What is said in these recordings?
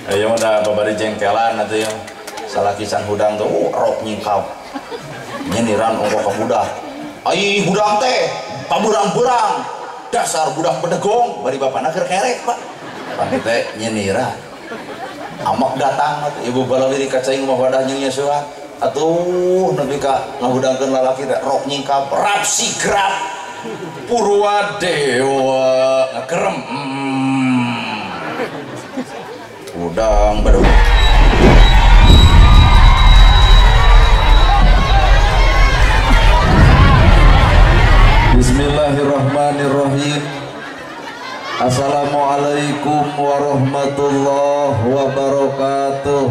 Ayo udah babari jengkelan atuh ya. Salah kisan hudang tuh rok nyingkap. Nyeniran ongko ka budak. Ai hudang teh paburang-burang. Dasar budak bedegong bari bapana keur kerek, Pak. Pandi teh nyeniran. Amak datang atuh ibu balawiri ka cai mah wadah jeung Yosua. Atuh nepi ka ngahudangkeun lalaki teh rok nyingkap rap sigrap. Purwadewa ngakerem. Udang baru. Bismillahirrahmanirrahim. Assalamualaikum warahmatullahi wabarakatuh.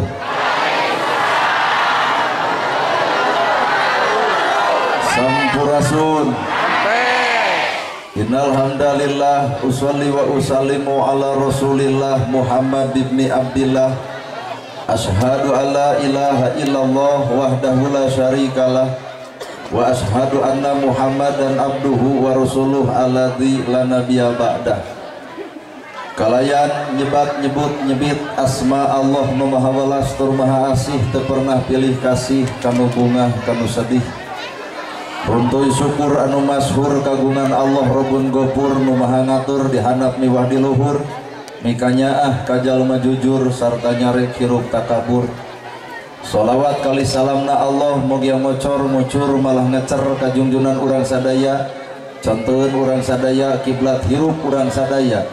Sampurasun. Innal hamdalillah usolli wa usallimu ala Rasulillah Muhammad ibni Abdillah. Ashhadu an la ilaha illallah wahdahu la syarikalah wa ashhadu anna Muhammadan abduhu wa rasuluh alladzi la nabiyya ba'dah. Kalayan nyebut nyebit asma Allah nu maha welas tur maha asih teu pernah pilih kasih kanu bungah kanu sedih. Runtuy syukur anu masyhur kagungan Allah Rabbun Ghafur nu maha ngatur di handap miwah di luhur mikanyaah ka jalma jujur sarta nyarek hirup takabur. Sholawat kali salamna Allah mugi ngocor ngucur malah ngecer ka junjunan urang sadaya contoheun urang sadaya kiblat hirup urang sadaya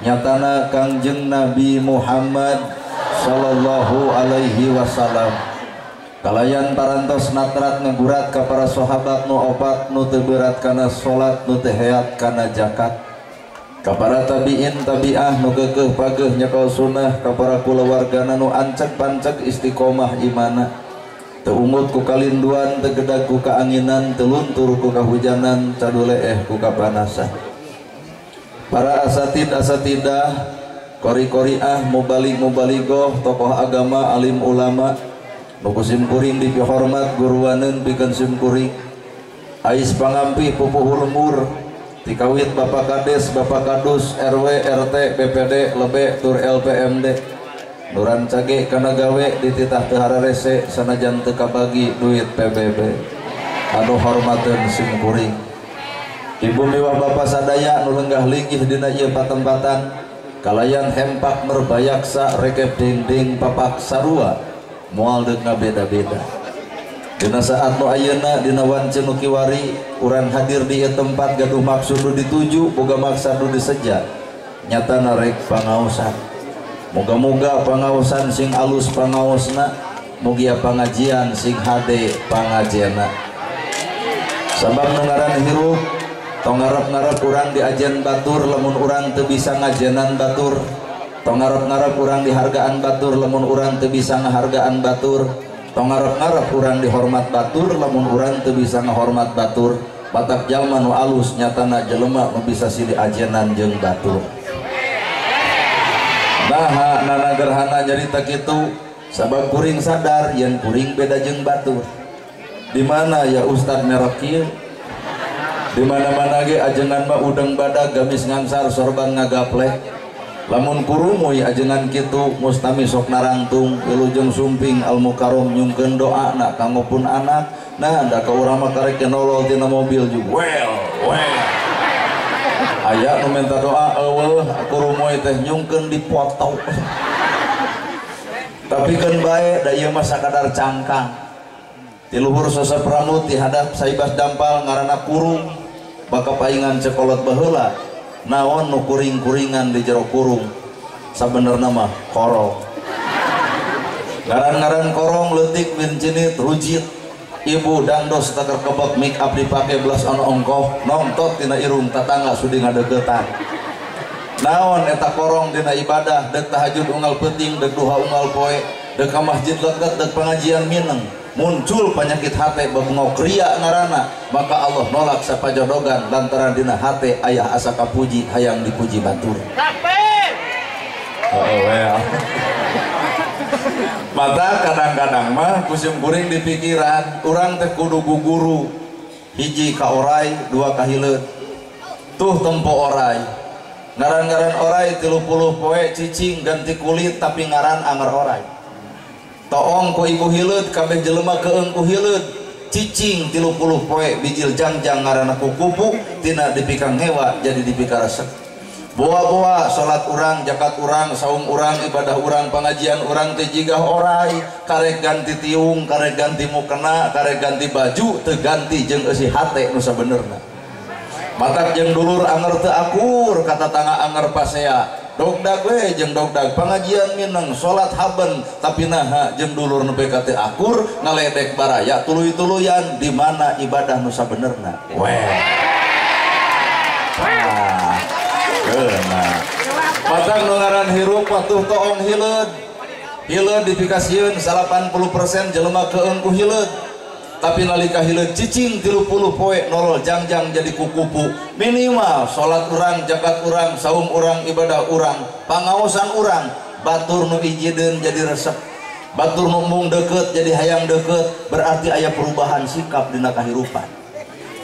nyatana Kangjeng Nabi Muhammad sallallahu alaihi wasallam. Kalayan parantos natrat ngagurat ka para sahabat nu opat nu teu berat kana salat nu teu heat kana zakat. Ka para tabiin tabiah nu geugeuh pageuh nyakal sunnah ka para kulawargana nu ancek pancek istiqomah imana. Teu ungut ku kalinduan teu gedag ku kaanginan teu luntur ku kahujanan caduleeh ku kapanasan. Para asatid asatidah qori-qoriah mubalik mubaligoh tokoh agama alim ulama nukusim kuring dipihormat guruwaneun pikeun sim kuring ais pangampi pupuh lembur tikawit Bapak Kades Bapak Kadus RW RT BPD lebe tur LPMD nuran cage kana gawe dititah teu hararese sanajan teu kabagi duit PBB anu hormateun sim kuring ibu miwah bapak sadaya nu lenggah linggih dina ieu patempatan kalayan hempak merbayaksa rekep dinding papak sarua moal deuk ngabeda-beda. Dina saat nu ayeuna dina wancen nu kiwari urang hadir di ieu tempat gaduh maksud nu dituju boga maksud nu diseja nyatana rek pangaosan. Moga-moga pangaosan sing alus pangaosna mugi pangajian sing hade pangajianna. Sabab nu ngaran hirup tong ngarep-ngarep urang diajen batur lamun urang teu bisa ngajenan batur. Tong ngarep-ngarep urang dihargaan batur lamun urang teu bisa ngahargaan batur. Tong ngarep-ngarep urang dihormat batur lamun urang teu bisa ngahormat batur. Batak jalma nu alus nyatana jelema nu bisa silih ajenan jeung batur. Nah, nana gerhana nyarita kitu sabab kuring sadar yen kuring beda jeung batur. Di mana ya Ustad merek kieu? Di mana-mana ge ajengan mah udeng badag gamis ngansar sorban ngagaplek. Lamun kurumuy ajengan kitu mustami sok narangtung wilujeng sumping al mukarom nyungkeun doa na kanggo pun anak nah da ka urang mah karek nolol tina mobil juga well aya nu minta doa eueuh kurumuy teh nyungkeun dipoto tapi keun bae da ieu mah sakadar cangkang ti luhur sosok pramut di hadap saibas dampal ngaranna kurung baka paingan cekolot baheula naon nu kuring-kuringan di jero kurung sabenerna mah korong ngaran-ngaran korong leutik bincinit rujit ibu dandos takar kebak make up dipake belas anu ongkoh nongtot tina irung tatangga sudi ngadeugetan naon eta korong dina ibadah deuk tahajud unggal peuting deuk duha unggal poe deuk ka masjid leukeut deuk pengajian mineng muncul penyakit hate bebengok ria ngaranna maka Allah nolak sapajodogan lantaran dina hate ayah asa kapuji hayang dipuji batur. Mata kadang-kadang mah kusim kuring di pikiran urang teh kudu guguru hiji ka oray dua ka hileud tuh tempo oray ngaran-ngaran orai 30 poe cicing ganti kulit tapi ngaran anger orai. Toong ku ibu hileud kabeh jelema keung ku hileud cicing 30 poe bijil jangjang ngaranna kukupu tina dipikang hewa jadi dipikar resep. Boa-boa salat urang zakat urang saum urang ibadah urang pengajian urang teh jigah orai karek ganti tiung karek ganti mukena karek ganti baju teu ganti jeung eusi hate nu sabenerna. Matak jeung dulur anger teu akur kata tangga anger pasea dogdag we jeung dogdag pengajian mineng salat haben tapi naha jeung dulur nepi ka teu akur ngaledek baraya tuluy-tuluyan di mana ibadah nu sabenerna. Matak nu ngaran hirup patuh toong hileud dipikasieun 80% jelema keung ku hileud tapi nalika hileud cicing 30 poe nolol jangjang jadi kukupu minimal salat urang zakat urang saum urang ibadah urang pangaosan urang batur nu ijideun jadi resep batur nu mung deukeut jadi hayang deukeut berarti aya perubahan sikap dina kahirupan.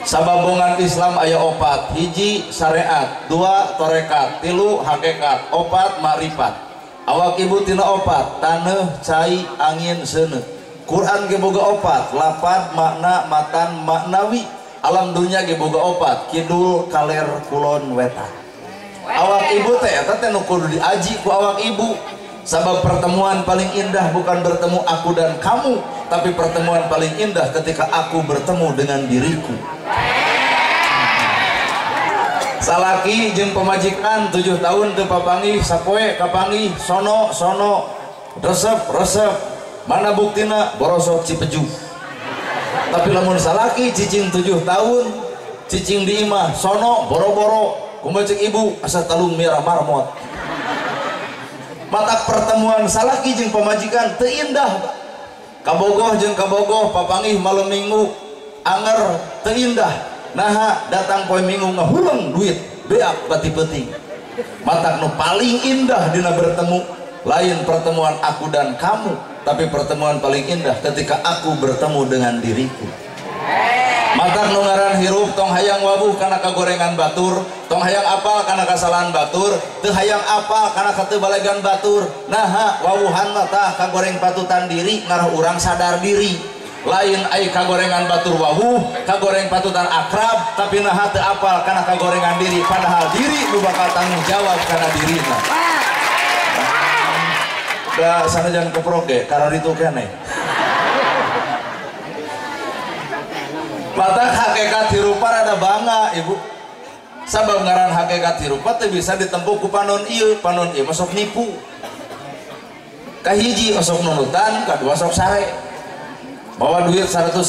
Sababongan Islam aya opat hiji syariat dua torekat tilu hakikat opat makrifat awak ibu tina opat taneuh cai angin seuneu Quran ge boga opat lapad makna matan maknawi alam dunya ge boga opat kidul kaler kulon wetan awak ibu teh eta teh nu kudu diaji ku awak ibu sabab pertemuan paling indah bukan bertemu aku dan kamu tapi pertemuan paling indah ketika aku bertemu dengan diriku. Salaki jeung pemajikan 7 tahun teu papanggih sapoe kapanggih sono resep mana buktina borosok Cipeju tapi lamun salaki cicing 7 tahun cicing di imah sono boro-boro kumaha ceuk ibu asa talung merah marmot. Matak pertemuan salaki jeung pemajikan teu indah kabogoh jeung kabogoh papanggih malam minggu anger teu indah nah datang poe minggu ngahuleng duit beak peti-peti. Matak nu paling indah dina bertemu lain pertemuan aku dan kamu tapi pertemuan paling indah ketika aku bertemu dengan diriku. Matak nu ngaran hirup tong hayang wabuh kana kagorengan batur tong hayang apal kana kasalahan batur teu hayang apal kana kateu balegan batur nah wawuhan mah tah kagoreng patutan diri ngarah urang sadar diri lain ai kagorengan batur wawuh kagoreng patutan akrab tapi nah teu apal kana kagorengan diri padahal diri nu bakal tanggung jawab kana dirina. Da sanajan keprok ge kararitu keneh. Matak hakikat hirupan ada bangga ibu sabab ngaran hakikat hirupan teu bisa ditempuh ku panon ieu masuk nipu kahiji osok nunutan kadua sok sare bawa duit 111.000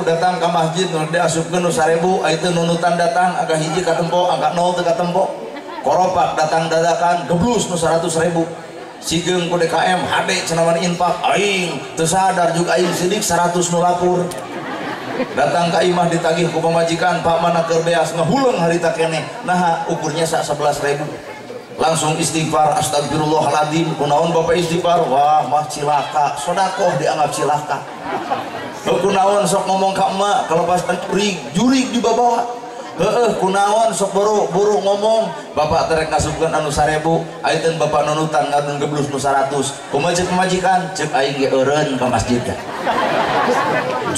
datang ke masjid nu diasupkeun nu 1.000 itu nunutan datang agak hiji katempo agak 0 teu katempo koropak datang dadakan geblus nu 100.000 sigeung ku DKM hade cenah infak aing teu sadar juga aing sidik 100 nu lapur datang ke imah ditagih ku pemajikan pak mana keur beas ngahuleng harita keneh nah ukurnya 11.000 langsung istighfar astagfirullahaladzim kunaon bapak istighfar wah mah cilaka sodakoh dianggap cilaka kunaon sok ngomong ka emak kalepasan jurig dibawa kunaon sok buru ngomong bapak terek ngasupkeun anu 1.000 ayeuna bapak nunutan ngadun geblus nu 100 kumaha ceuk pemajikan ceuk aing ge eureun ka masjid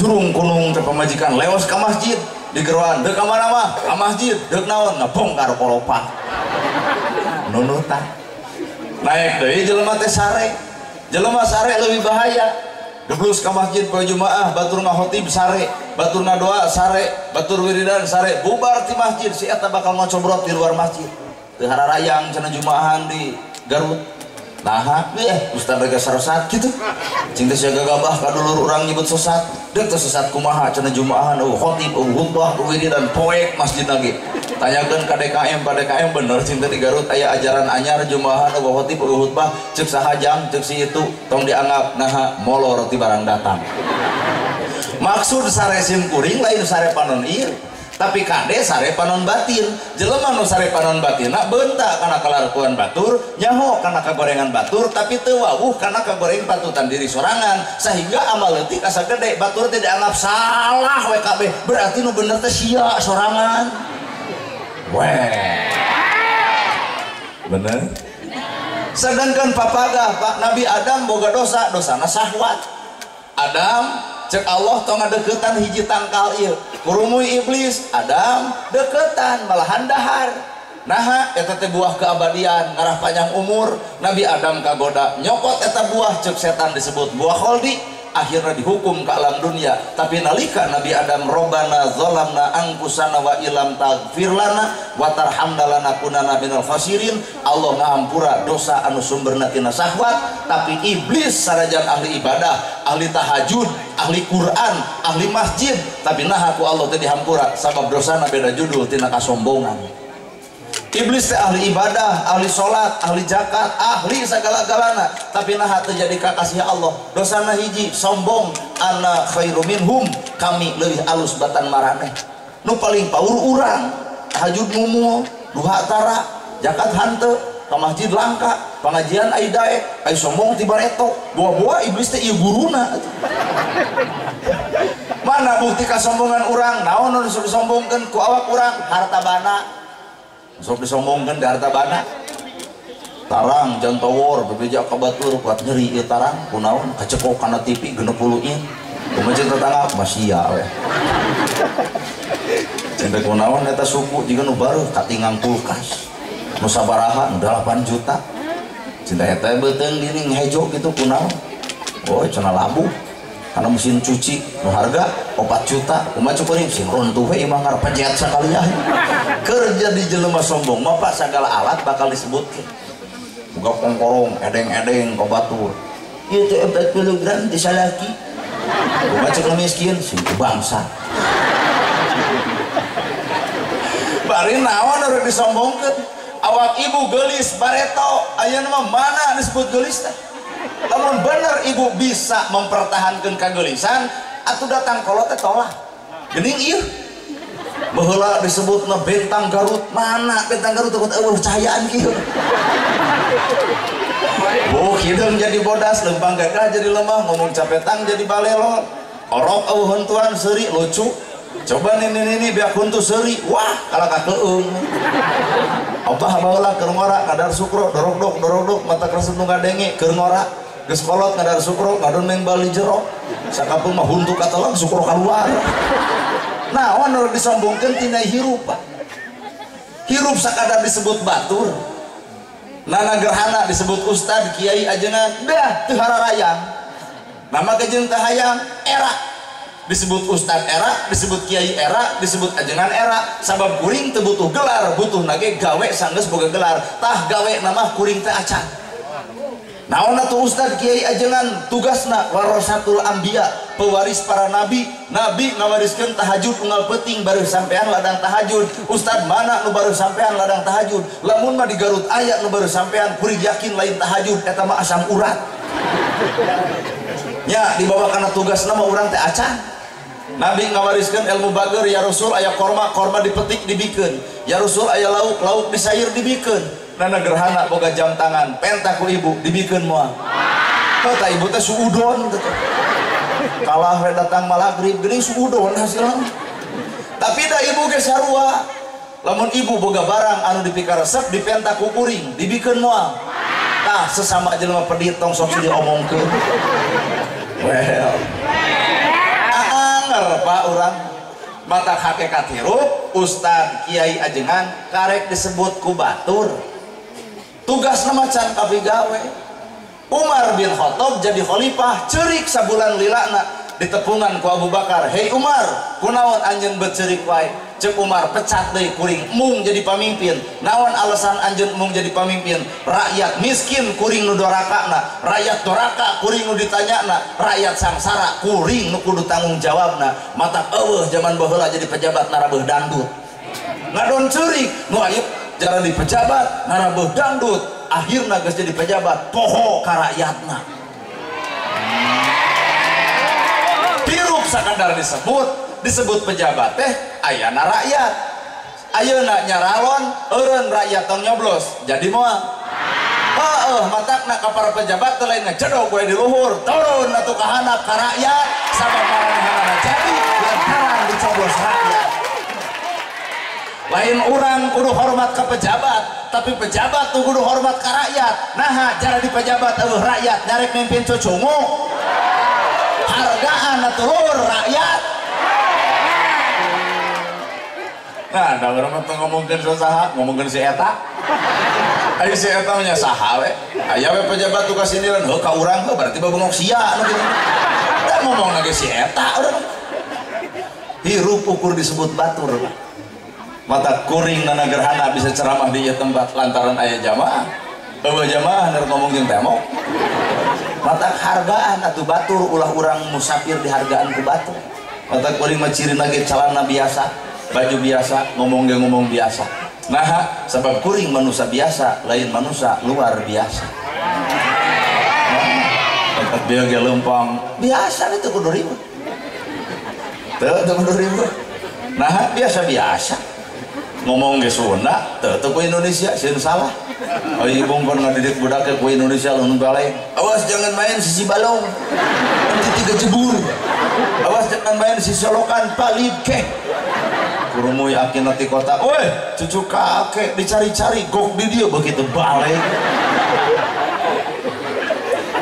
jurung kunung teh pemajikan leos ka masjid digeroan deuk ka mana mah ka masjid deuk naon ngabongkar kolopak nunutan naik deui jelema teh sare jelema sare leuwih bahaya geblus ka masjid poe Jumaah batur ngahotib sare batur ngadoa sare batur wiridan sare bubar ti masjid si eta bakal ngocobrot di luar masjid teu hararayang cenah Jumaahan di Garut nah ustaz rega sarosat kitu cing teh sia gagabah ka dulur urang nyebut sesat deuk teh sesat kumaha cenah Jumaahan khotib khutbah wiridan poek masjid lagi tanyakeun ka DKM pada DKM bener cing teh di Garut aya ajaran anyar Jumaahan khotib khutbah ceuk sahajang ceuk si itu tong dianggap nah molor ti barang datang maksud sare sim kuring lain sare panon ieu tapi kade sare panon batin jelema nu sare panon batinna beunta kana kalaruan batur nyaho kana kagorengan batur tapi teu wawuh kana kagoreng patutan diri sorangan sehingga amal leutik asa gede batur teh dianggap salah we kabeh berarti nu bener teh sia sorangan bener. Sedangkan papaga Pak Nabi Adam boga dosa, dosana syahwat. Adam cek Allah tong ngadeukeutan hiji tangkal ieu. Kurumuy iblis, Adam deketan malahan dahar. Nah eta teh buah keabadian ngarah panjang umur. Nabi Adam kagoda nyokot eta buah cek setan disebut buah kholdi. Akhirnya dihukum ke alam dunia. Tapi nalika Nabi Adam Robbana zolamna angkusana wa ilam taghfir lana wa tarhamna lanakunanna minal khasirin. Allah ngahampura dosa anu sumberna tina syahwat. Tapi iblis sarajan ahli ibadah, ahli tahajud, ahli Quran, ahli masjid, tapi nah aku Allah teh dihampura sabab dosana beda judul tina kasombongan. Iblis teh ahli ibadah, ahli sholat, ahli zakat, ahli segala-galana, tapi nah terjadi kakasih Allah. Dosana hiji sombong, ana khairu minhum, kami leuwih alus batan maraneh. Nu paling paur urang, tahajud mumul, duha tara, zakat hanteu, ka masjid langka, pengajian ai dae, ai sombong ti bareto. Buah-buah iblis teh ieu guruna. Mana bukti kasombongan urang? Naon nu disombongkeun ku awak urang? Harta bana. Sok disombongkeun di harta bana. Tarang jantowor bebeja ka batur kuat nyeri ieu tarang kunaon kacekok kana TV 60 in. Kumaha tetangga masia we. Cendak kunaon eta suku jiga nu baru katingang kulkas. Nu sabaraha 8 juta. Cinta eta beuteung diri ngehejo gitu kunaon. Oh cenah labu. Karena mesin cuci nu harga 4 juta kumaha cukuring sing runtuh we imah ngarep pajeat sakalian. Kerja di jelema sombong mapa segala alat bakal disebutkeun. Boga pongkorong edeng-edeng ka batur. Ieu teh 4 kg disalaki. Kumaha cek miskin sing bangsa. Bari naon anu disombongkeun? Awak ibu geulis bareto, ayeuna mah mana disebut geulis teh? Lamun bener ibu bisa mempertahankan kegelisan, atuh datang kolot teh tolak. Geuning ieu. Baheula disebutna bentang Garut, mana bentang Garut teh eueuh cahayaan kieu. Oh, hideung jadi bodas, lempang gagah jadi lemah, ngomong capetang jadi balelot. Orok eueuh hentuan seuri lucu. Coba nini biak huntu seuri, wah kalah kakeung. Opah baheula keur ngora kadar sukro dorok-dok mata keresep nu ngadenge keur ngora. Geus kolot ngadar sukro ngadon meng bali jero. Sakapeung mah huntu katelang sukro kaluar. Naon anu disombongkeun tina hirup. Hirup sakadar disebut batur. Nana gerhana disebut ustad, kiai, ajengan, dah teu hararayang. Nama kejeung teh hayang era. Disebut ustad era, disebut kiai era, disebut ajengan era. Sabab kuring teu butuh gelar, butuh nage gawe sanggeus boga gelar. Tah gawe nama kuring teh acan. Naon atuh ustad kiai ajengan tugasna warasatul anbiya, pewaris para nabi. Nabi ngawariskeun tahajud unggal peuting baru sampean ladang tahajud. Ustad mana nu baru sampean ladang tahajud? Lamun mah di Garut aya nu baru sampean kuring yakin lain tahajud eta mah asam urat. Nya dibawa kana tugasna mah urang teh acan. Nabi ngawariskeun ilmu bager, ya Rasul aya korma dipetik dibikeun. Ya Rasul aya lauk disair dibikeun. Nana gerhana boga jam tangan pentak ku ibu dibikeun moal. Heuh ta ibu teh suudon teh. Kalah we datang malagrib geuning suudon hasilna. Tapi da ibu ge sarua. Lamun ibu boga barang anu dipikar resep dipentak ku kuring dibikeun moal. Tah sesama jelema pedit tong sok diomongkeun. Well. Anger Pak urang. Mata hakikat hirup ustad kiai ajengan karek disebut ku batur. Tugas nama can kabigawe. Umar bin Khattab jadi khalifah cerik sabulan lilana ditepungan ku Abu Bakar. Hei Umar, kunaon anjeun beuceurik wae? Cek Umar pecat deui kuring mung jadi pamimpin. Naon alasan anjeun mung jadi pamimpin? Rakyat miskin kuring nu dorakana, rakyat doraka kuring nu ditanyana, rakyat sangsara kuring nu kudu tanggung jawabna. Matak eueuh zaman baheula jadi pejabat narabeuh dangdut. Ngadon ceurik nu aya jalan di pejabat narabeuh dangdut akhirna geus jadi pejabat poho ka rakyatna. Hirup sakadar disebut pejabat teh ayana rakyat. Ayeuna nyaralon eureun rakyat tong nyoblos jadi moal. Heueuh matakna ka para pejabat teh lain ngecedok we di luhur turun atuh ka handap ka rakyat sabab maranehna jadi lantaran dicoblos rakyat. lain orang kudu hormat ke pejabat, tapi pejabat tuh kudu hormat ke rakyat. Nah cara di pejabat rakyat nyarek mimpin cucungu, hargaan atulur rakyat. Nah, ada orang tuh ngomongin saha, ngomongin si eta. Ayo si eta nya saha we. Aya we pejabat tuh kasindiran, heuh ka urang heuh berarti babengok sia anu kitu. Da ngomong lagi si eta urang. Hirup ukur disebut batur. Mata kuring nana gerhana bisa ceramah di tempat lantaran aya jamaah. Eueuh jamaah keur ngomong jeung temok. Mata hargaan atuh batur ulah urang musafir dihargaan ku batur. Mata kuring mah ciri lagi calana biasa. Baju biasa, ngomong biasa. Nah, sebab kuring manusia biasa, lain manusia luar biasa. Tempat dia ge lempang biasa itu kudu ribut. Teu kudu ribut. Nah, biasa. Ngomong ge Sunda, teu ku Indonesia sieun salah. Ai bongkon ngadidik budak ke ku Indonesia lamun balai. Awas jangan main sisi balong. Nanti 3 jebur. Awas jangan main sisi solokan palid ke. Kurumu yakin nanti kota, woi cucu kakek dicari-cari gok di dia begitu balik.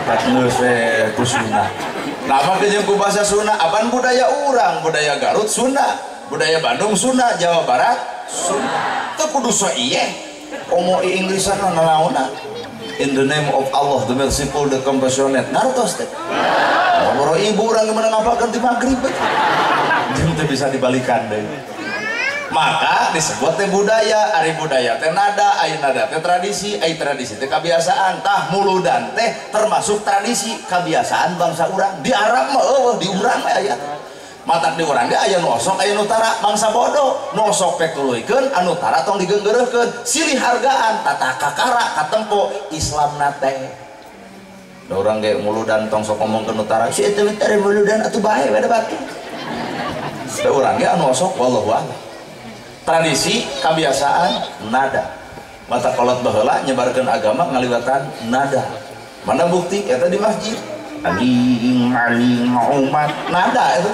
Katnus ku Sunda. Nama kejeung ku bahasa Sunda, apaan budaya urang, budaya Garut Sunda, budaya Bandung Sunda, Jawa Barat Sunda. Teu kudu so ieu. Komo Inggrisan nanaona. In the name of Allah, the merciful, the compassionate. Nartos teh. Ngomong ibu urang gimana ngapalkeun ti magrib. Jeung teu bisa dibalikan deui. Maka disebut teh budaya, ari budaya teh nada, ai nada teh tradisi, ai tradisi teh kebiasaan, tah muludan teh termasuk tradisi kebiasaan bangsa urang. Di Arab mah di urang mah aya. Matak di urang ge aya nu osok, aya nu tara, bangsa bodoh. Nu osok pek tuluykeun, anu tara tong digeunggeureurkeun. Silih hargaan, tata kakara katempo Islamna teh. Da urang ge muludan tong sok ngomongkeun nu tara, si eta teh muludan atuh bae beda batu. Da urang ge anu osok wallahu a'lam. Tradisi, kebiasaan, nada. Mata kolot baheula nyebarkeun agama ngaliwatan nada. Mana bukti? Eta di masjid. Aling umat nada itu.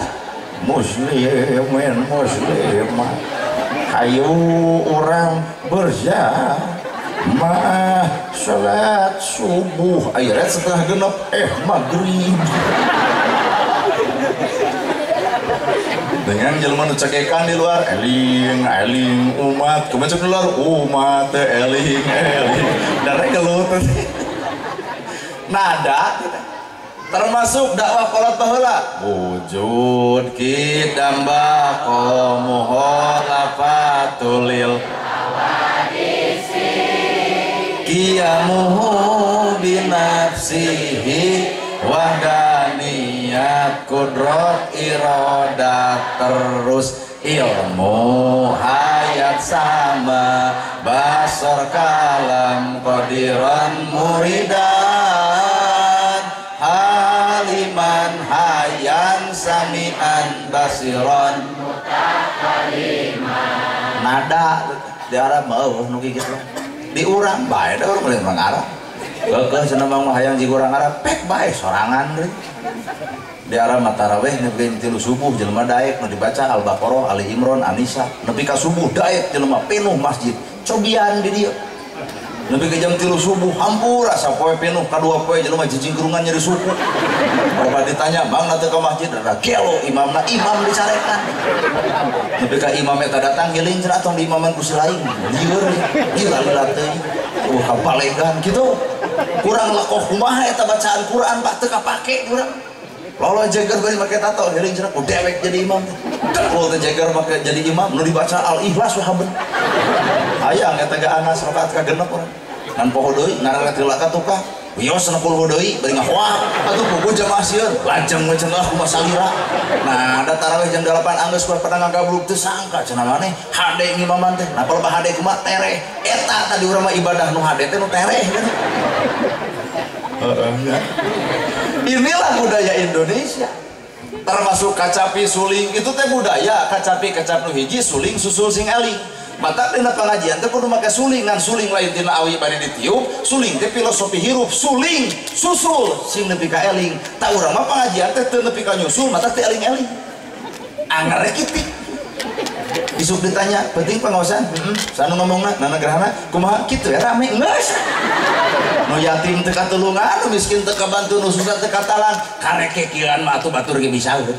Muslimin muslimah. Hayu orang berjamaah salat subuh. Ayeuna setengah genep maghrib. Dengan jelema nu cekekan di luar eling umat kebencuk di luar umat eling dari gelut nada termasuk dakwah kolot baheula wujud kidamba muholafatulil qiyamuhu binafsihi wahdaniyat kudrat iradat terus ilmu hayat sama basar kalam qadiran muridan haliman hayan sami'an basiran nada di Arab mau nu kitu di urang bae da urang mah Arab kekeh cenah mah hayang jiga urang Arab pek bae sorangan deui di Arab mah tarawih nepi 3 subuh jelema daek nu dibaca Al-Baqarah, Ali Imran, An-Nisa nepi ka subuh daek jelema penuh masjid cobian di dieu nepi ka jam 3 subuh hampura sapoe penuh ka 2 poe jelema jijing kerungan nyeri suku bapak ditanya bang teu ka masjid ada gelo imamna imam dicarekan nepi ka imam eta datang ngiling cenah tong di imaman ku si lain lieur gila teuing kapalegan gitu kurang lakoh kumaha eta bacaan Quran pak teu kapake urang lolo jeger bari make tato heureung cenah ku dewek jadi imam kalau teh jeger make jadi imam nu dibaca Al-Ikhlas wah beun hayang eta ge anas rakaat ka genep urang ngan poho deui ngaranna tilak ka tukang wios 60 deui bari ngahoak atuh puguh jamaah sieun lajeng we cenah kumaha salira nah da tarawih jam 8 anggeus ku pernah ngagabluk teu sangka cenah maneh hade ngimaman teh nah kalau hade kumaha tereh eta tadi urang mah ibadah nu hade teh nu tereh inilah budaya Indonesia termasuk kacapi suling itu teh budaya kacapi kacap nu hiji suling susul sing eling mata dina pengajian teh kudu make suling ngan suling lain tina awi bari ditiup suling teh filosofi hirup suling susul sing nepi ka eling ta urang mah pengajian teh teu nepi ka nyusul mata teh eling-eling anggar kitik isuk ditanya penting pengawasan sanu ngomongna nana gerhana kumaha kitu ya rame geus nu yatim teu katulungan nu miskin teu kabantu nu susah teu katalan karek kekilan mah atuh batur ge bisa heeh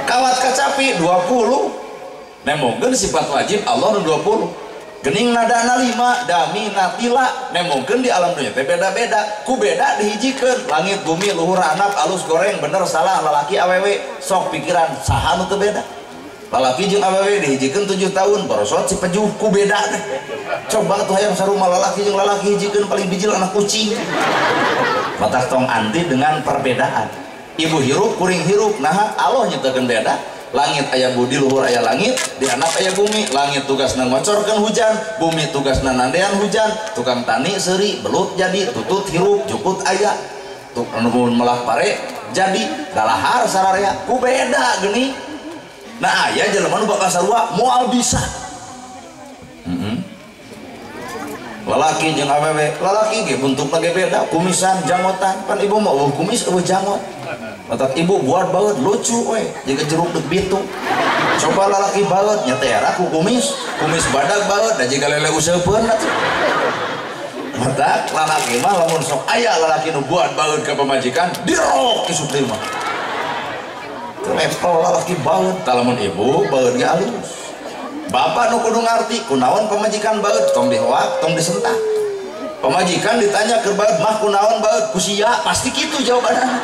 kawat kacapi 20 nemongkeun sifat wajib Allah nu 20 gening nadana 5 dami natila nemongkeun di alam dunya teh beda-beda ku beda dihijikeun langit bumi luhur hanap alus goreng bener salah lalaki awewe sok pikiran saha nu teu beda lalaki jeung awewe dihijikeun 7 tahun borosot si pejuh ku beda teh coba tuh hayang sarumah lalaki jeung lalaki hijikeun paling bijil anak kucing matak tong anti dengan perbedaan ibu hirup kuring hirup nah Allah nyiptakeun beda langit aya budi luhur aya langit di hanap aya bumi langit tugasna ngocorkeun hujan bumi tugasna nandean hujan tukang tani seuri belut jadi tutut hirup jukut aya tuk anu melah pare jadi dalahar sararea ku beda geuning nah aya jelema nu bakal sarua moal bisa lalaki jeung awewe lalaki ge bentukna ge beda kumisan jangotan pan ibu mah eueuh kumis eueuh jangot matak ibu buat baut lucu we jiga jeruk deg bitu coba lalaki baut nya teh aku kumis badag baut da jiga lele useupeun atuh matak lalaki mah lamun sok aya lalaki nu buat baut ka pamajikan dirok isuk deui mah level lalaki baut lamun ibu baut ge alus bapak nu kudu ngarti kunaon pamajikan baut tong dihoak tong disentak pamajikan ditanya ke baut mah kunaon baut kusia pasti kitu jawabanna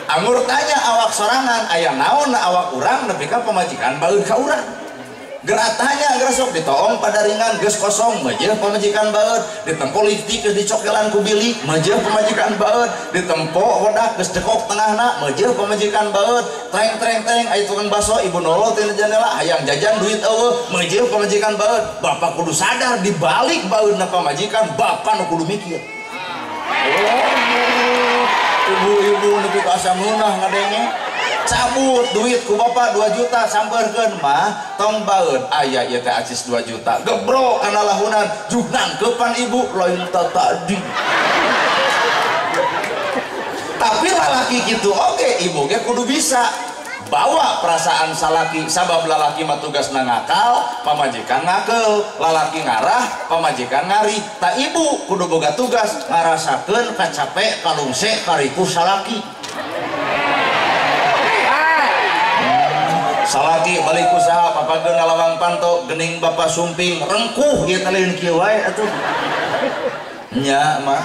anggur tanya awak sorangan aya naon na awak urang nepi ka pamajikan baut ka urang gerak tanya geus sok ditoong padaringan geus kosong meujeul pamajikan baut ditempo liftik geus dicokelan ku bilik meujeul pamajikan baut ditempo wedak geus dekok tengahna meujeul pamajikan baut treng aya tukang baso ibu nolol tina jendela hayang jajan duit eueuh meujeul pamajikan baut bapak kudu sadar di balik bautna pamajikan bapak nu kudu mikir ibu-ibu nepi ka asa meunah ngadenge cabut duit ku bapak 2 juta sampeurkeun mah tong baeud aya ieu teh acis 2 juta gebrok kana lahunan juhnan kepan ibu lain tadi tapi lalaki gitu oke ibu ge kudu bisa bawa perasaan salaki sabab lalaki mah tugasna ngakal pamajikan ngakel lalaki ngarah pamajikan ngari tak ibu kudu boga tugas ngarasakeun kacape kalungse kariku salaki salaki balik usaha papageun ngalawang panto gening bapak sumping rengkuh ieu teh lain kieu wae atuh nya mah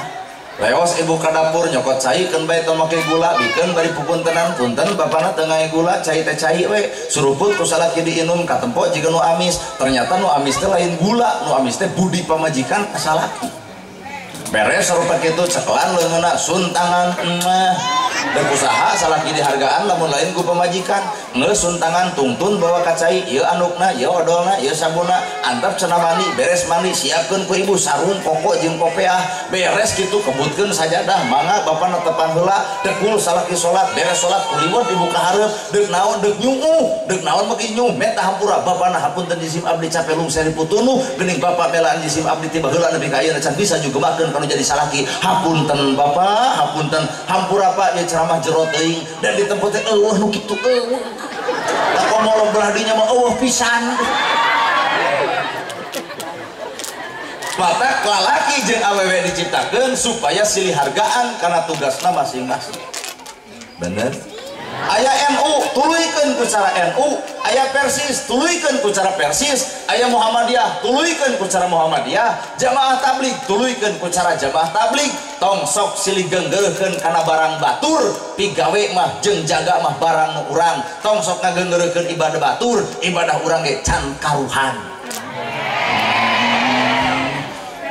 leos ibu ka dapur nyokot cai keun bae tong make gula bikeun bari pupuntenan punten bapana teu ngae gula cai teh cai we suruput ku salaki diinum katempo jiga nu amis ternyata nu amis teh lain gula nu amis teh budi pamajikan ka salaki beres sarupa kitu cekelan leungeunna suntangan mah dan usaha salaki dihargaan lamun lain ku pamajikan ngeus suntangan tungtun bawa ka cai ieu anukna ieu odolna ieu sabuna antap cenah mandi beres mandi siapkeun ku ibu sarung koko jeung kopeah beres kitu kebutkeun sajadah mangga bapa netepan heula dekul salaki salat beres salat kuliwat ibu ka hareup deuk naon deuk nyuuh deuk naon meuki nyuuh meta hampura bapana hapunten jisim abdi capelung 1000 tunuh geuning bapa melaan jisim abdi tiba heula nepi ka ayeuna can bisa nyugemakeun kana jadi salaki hapunten bapa hapunten hampura pak ieu ceramah jero teuing dan di tempat teh eueuh nu kitu eueuh da komolo belah dinya mah eueuh pisan mata lalaki jeung awewe diciptakeun supaya silih hargaan karena tugasna masing-masing bener aya NU tuluykeun ku cara NU aya Persis tuluykeun ku cara Persis aya Muhammadiyah tuluykeun ku cara Muhammadiyah jamaah tabligh tuluykeun ku cara jamaah tabligh tong sok silih geunggeureukkeun kana barang batur pigawe mah jeung jaga mah barang nu urang tong sok ngageunggeureukkeun ibadah batur ibadah urang ge can karuhan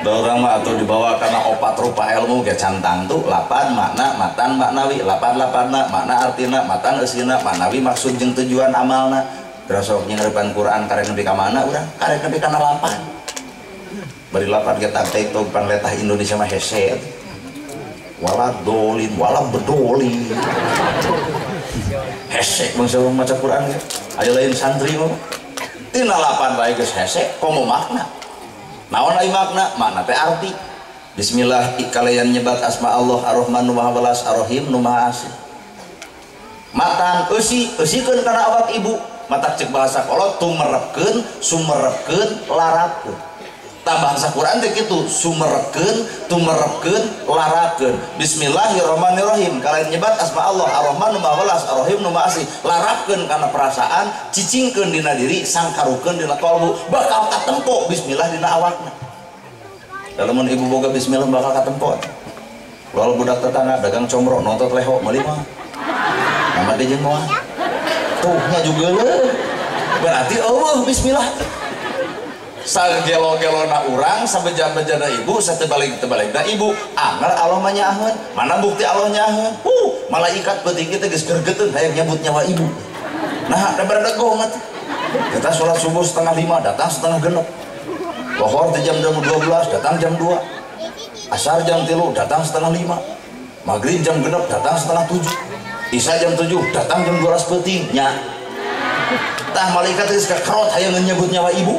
orang mah atau dibawa karena opat rupa ilmu ke cantang tuh lapan makna matan maknawi lapan-lapanna makna artina matan eusina maknawi maksud jeung tujuan amalna terus sok nyengeurepan Quran karek nepi ka mana urang karek nepi kana lapan bari lapan kita TikTok pan letah Indonesia mah hese wala dolin wala bedolin hese bangsa maca Quran ge aya lain santri mah tina lapan bae geus hese komo makna naon ai makna teh arti bismillah kalian nyebat asma Allah ar-Rahman nu maha welas ar-Rahim nu maha asih matan eusikeun kana awak ibu mata cek bahasa kolot tumerepkeun sumerepkeun larapkeun. Tah bahasa Quran teh kitu sumerepkeun tumerepkeun larapkeun. Bismillahirrahmanirrahim kalian nyebat asma Allah Ar-Rahman nu Maha Welas Ar-Rahim nu Maha Asih larapkeun kana perasaan cicingkeun dina diri sangkarukeun dina kalbu bakal katempo bismillah dina awakna. Lamun ibu boga bismillah bakal katempo. Lalu budak tetangga dagang comro nontot leho meuli mah. Nama dia jeung moal. Tuhnya juga berarti Allah bismillah. Sagelo-gelona urang sabejana ibu satebalik-tebalikna ibu anger Allah mah nyaheun. Mana bukti Allah nyaheun? Malaikat peuting teh geus gergeteun hayang nyambut nyawa ibu. Nah, da barada gomat. Kita sholat subuh 4:30 datang 5:30. Lohor teh jam 12 datang jam 2. Asar jam 3 datang 4:30. Maghrib jam 6 datang 6:30. Isya jam 7 datang jam 12 peuting nya. Tah malaikat geus kakerot hayang nyambut nyawa ibu.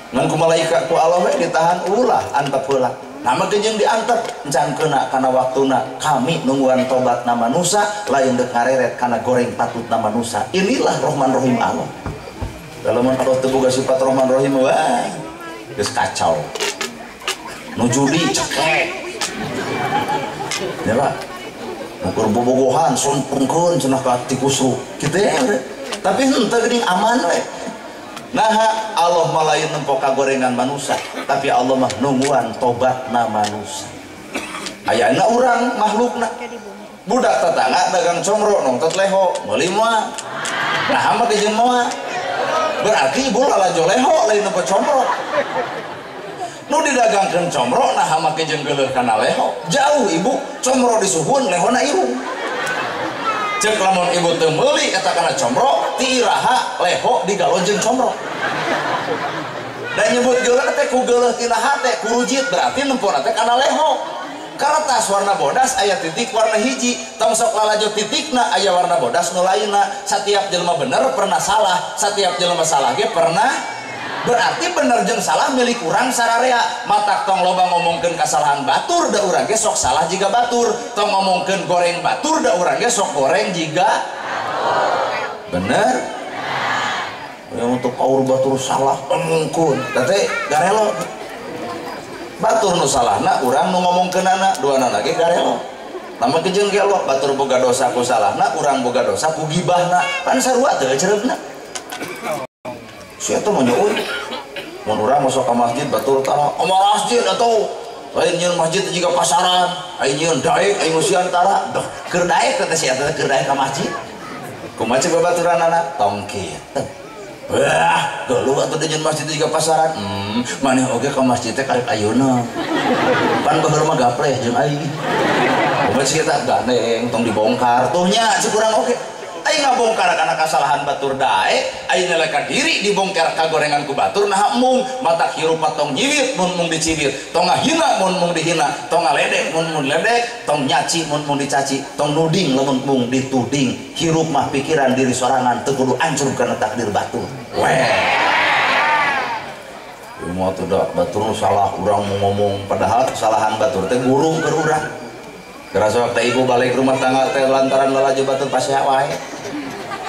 Ngan ku malaikat ku Allah we ditahan ulah antep heula. Nama jeung diantep encan keuna kana waktuna kami nungguan tobatna manusia lain deuk ngareret kana goreng patutna manusia. Inilah Rahman Rahim Allah. Dalaman Allah teu boga sifat Rahman Rahim wah geus kacau. Nu judi cekek. Ya Pak. Ukur bobogohan son pungkeun cenah ka tikusru. Kitu ya. Tapi henteu geuning aman we. Nah Allah mah lain nempo kagorengan manusia tapi Allah mah nungguan tobatna manusia. Ayana urang makhlukna budak tetangga dagang comro nongtot leho meuli moal. Nah mah jeung moal berarti ibu lalajo leho lain nempo comro nu didagangkeun comro nah mah jeung geuleuh kana leho jauh ibu comro disuhun lehona irung. Cek lamun ibu teu meuli eta kana comro ti iraha leho digalon jeung comro. Dan nyebut geuleuh teh ku geuleuh tina hate ku rujit berarti nempona teh kana leho. Kartas warna bodas aya titik warna hiji, tong sok lalajo titikna aya warna bodas nu lainna. Satiap jelema bener pernah salah, satiap jelema salah ge pernah. Berarti bener jeung salah milik urang sararea. Matak tong loba ngomongkeun kasalahan batur da urang ge sok salah jiga batur. Tong ngomongkeun goreng batur da urang ge sok goreng jiga bener. Yang untuk paur batur salah ngomongkeun teh garelo. Batur nu salahna urang nu ngomongkeunana duana ge garelo. Lamun kejeung ge Allah batur boga dosa ku salahna, urang boga dosa ku gibahna. Kan sarua teu cereubna. Sia teh mah nyeueun. Mun urang masuk ka masjid batur tara, "Omah masjid atuh." Lain nyeun masjid teh jiga pasaran, aya nyeun daek, aya Nusantara. Duh, keur daek teh sia teh keur daek ka masjid. Kumaha ceuk babaturanana? Tong kieu. Wah, geuleuh atuh jeung masjid teh jiga pasaran. Maneh oge ka masjid teh karek ayeuna. Pan baheula mah gapleh jeung aing. Kumaha ceuk eta gandeng tong dibongkar. Tuh nya ceuk urang oge. Aing ngabongkar kana kasalahan batur daek, aing naleka diri dibongkar kagorengan ku batur nah mung mata hirup tong nyiwit mun mung diciwit, tong ngahina mun mung dihina, tong ngaledek mun mung ledek, tong nyaci mun mung dicaci, tong nuding lamun mung dituding. Hirup mah pikiran diri sorangan teu kudu ancur kana takdir batur. Weh. Moal teu da batur salah urang mau ngomong padahal kesalahan batur teh guru keur urang. Kerasa waktu ibu balik rumah tangga teh lantaran lalajo batur pasea wae.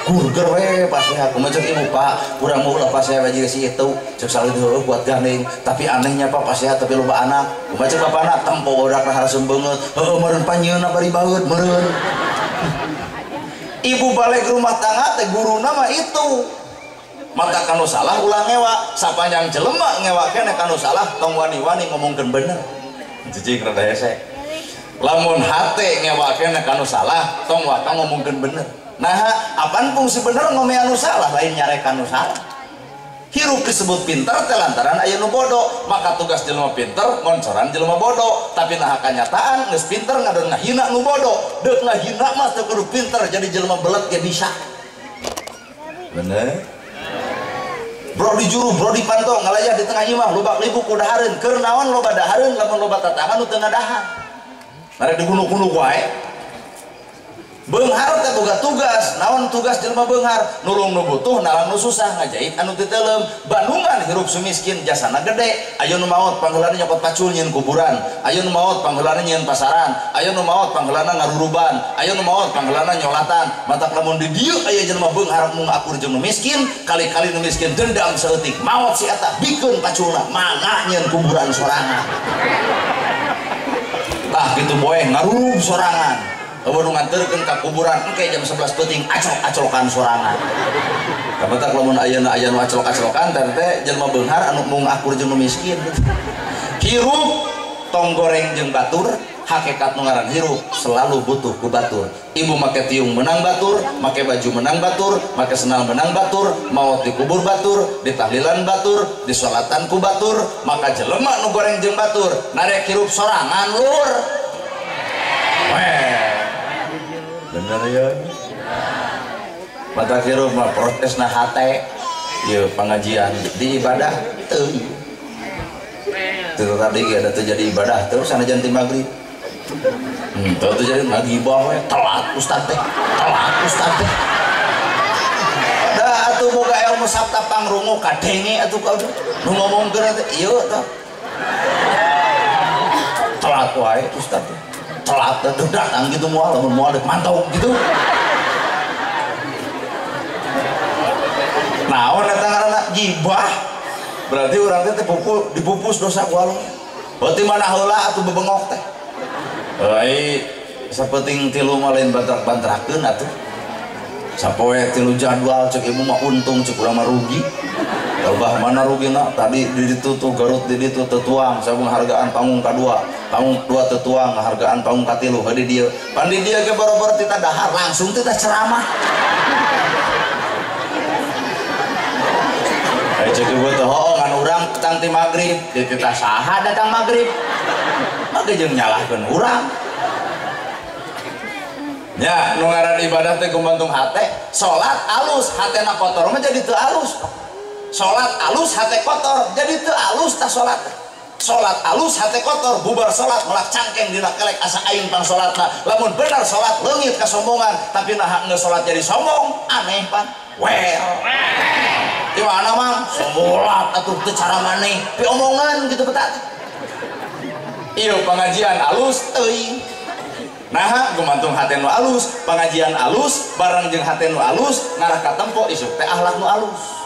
Kurger we pasea kumaha ceuk ibu Pak, urang mau ulah pasea wae si itu. Ceuk salih heueuh buat gandeng, tapi anehnya Pak pasea tapi loba anak. Kumaha ceuk bapana tempo bodakna hareuseum beungeut. Heueuh meureun panyeunna bari baeut meureun. Ibu balik rumah tangga teh guruna mah itu. Mata kanu salah ulah ngewa, sapanjang jelema ngewa keneh kanu salah tong wani-wani ngomongkeun bener. Cicing rada hese. Lamun hate ngewakeun kanu salah tong watang ngomongkeun bener. Nah apaan fungsi bener ngomong anu salah lain nyarek anu salah. Hirup disebut pinter teh lantaran aya nu bodoh, maka tugas jelema pinter ngoncoran jelema bodoh. Tapi nah kanyataan geus pinter ngadon ngahina nu bodoh. Deuk ngahina mah teu kudu pinter jadi jelema belet ge bisa. Bener? Bro di juru, bro di pantong ngalayah di tengah imah loba libuk ku dahareun. Keur naon loba dahareun lamun loba tatangga nu teu ngadahan. Mereka di gunung-gunung wae Beunghar teh boga tugas. Naon tugas jelema beunghar? Nulung nu butuh, nalang nu susah, ngajait anu teu teuleum. Bandungan hirup sumiskin jasana gede. Aya nu maot panggeulana nyokot pacul nyieun kuburan. Aya nu maot panggeulana nyieun pasaran. Aya nu maot panggeulana ngaruruban. Aya nu maot panggeulana nyolatan. Matak lamun di dieu aya jelema beunghar mung akur jeung nu miskin, kali-kali nu miskin dendam saeutik. Maot si eta bikeun paculna, mangga nyieun kuburan sorangan. Tah kitu boe ngarurub sorangan. Lamun nganterkeun ka kuburan engke jam 11 peuting acol-acolokan sorangan. Kabatak lamun ayeuna aya nu acolok-acolokan teh jelema beunghar anu mung akur jeung nu miskin. Hirup tong goreng jeung batur, hakikat nu ngaran hirup selalu butuh ku batur. Ibu make tiung menang batur, make baju menang batur, make sendal menang batur, maot dikubur batur, ditahlilan batur, disolatan ku batur, maka jelema nu goreng jeung batur narek hirup sorangan lur. Weh. Bener ya. Mata hirup mah protesna hate. Ieu pengajian di ibadah teu. Teu tadi ge ada terjadi ibadah terus sanajan ti magrib. Teu terjadi ngagibah we telat ustaz teh. Telat ustaz teh. Da atuh boga ilmu sabta pangrungu kadenge atuh ka nu ngomongkeun teh ieu tah. Telat wae ustaz teh. Telat dan datang gitu mual dek mantau gitu. Naon eta ngaranna gibah. Berarti urang teh dipupus dosa ku Allah. Berarti mana heula atuh bebengok teh. Ai sapenting tilu mah lain bantrak-bantrakeun atuh. Sapoe tilu jadwal cek ibu mah untung cek urang mah rugi. Loba mana rugina tadi di ditu tuh Garut di ditu tetuang sabung hargaan panggung kadua panggung dua tetuang hargaan panggung katilu hadi dia pandi dia ke barobar tita dahar langsung tita ceramah ayo cek ibu tuh ngan urang datang ti magrib di tita saha datang magrib maka jeung nyalahkeun urang ya nu ngaran ibadah teh gumantung hate salat alus hatena kotor mah jadi teu alus. Sholat alus hate kotor jadi teu alus tah sholat. Sholat alus hate kotor bubar sholat melak cangkeng dina kelek asa aing pang sholatna. Lamun benar sholat leungit kasombongan tapi nah geus sholat jadi sombong aneh pan. Well. Di mana mang? Sholat atuh teu cara maneh pi omongan gitu betat. Ieu pengajian alus teuing. Nah, gumantung hate nu alus, pengajian alus bareng jeung hate nu alus ngarah ka tempo isuk teh akhlak nu alus.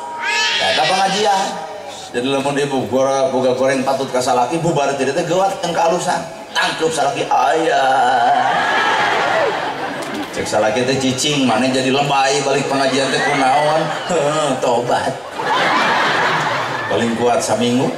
Eta pengajian. Jadi lamun ibu boga goreng patut ka salaki bubar teh teh geuatkeun ka alusan. Tangkep salaki aya. Cek salaki teh cicing maneh jadi lebay balik pengajian teh kunaon? Tobat. Paling kuat saminggu.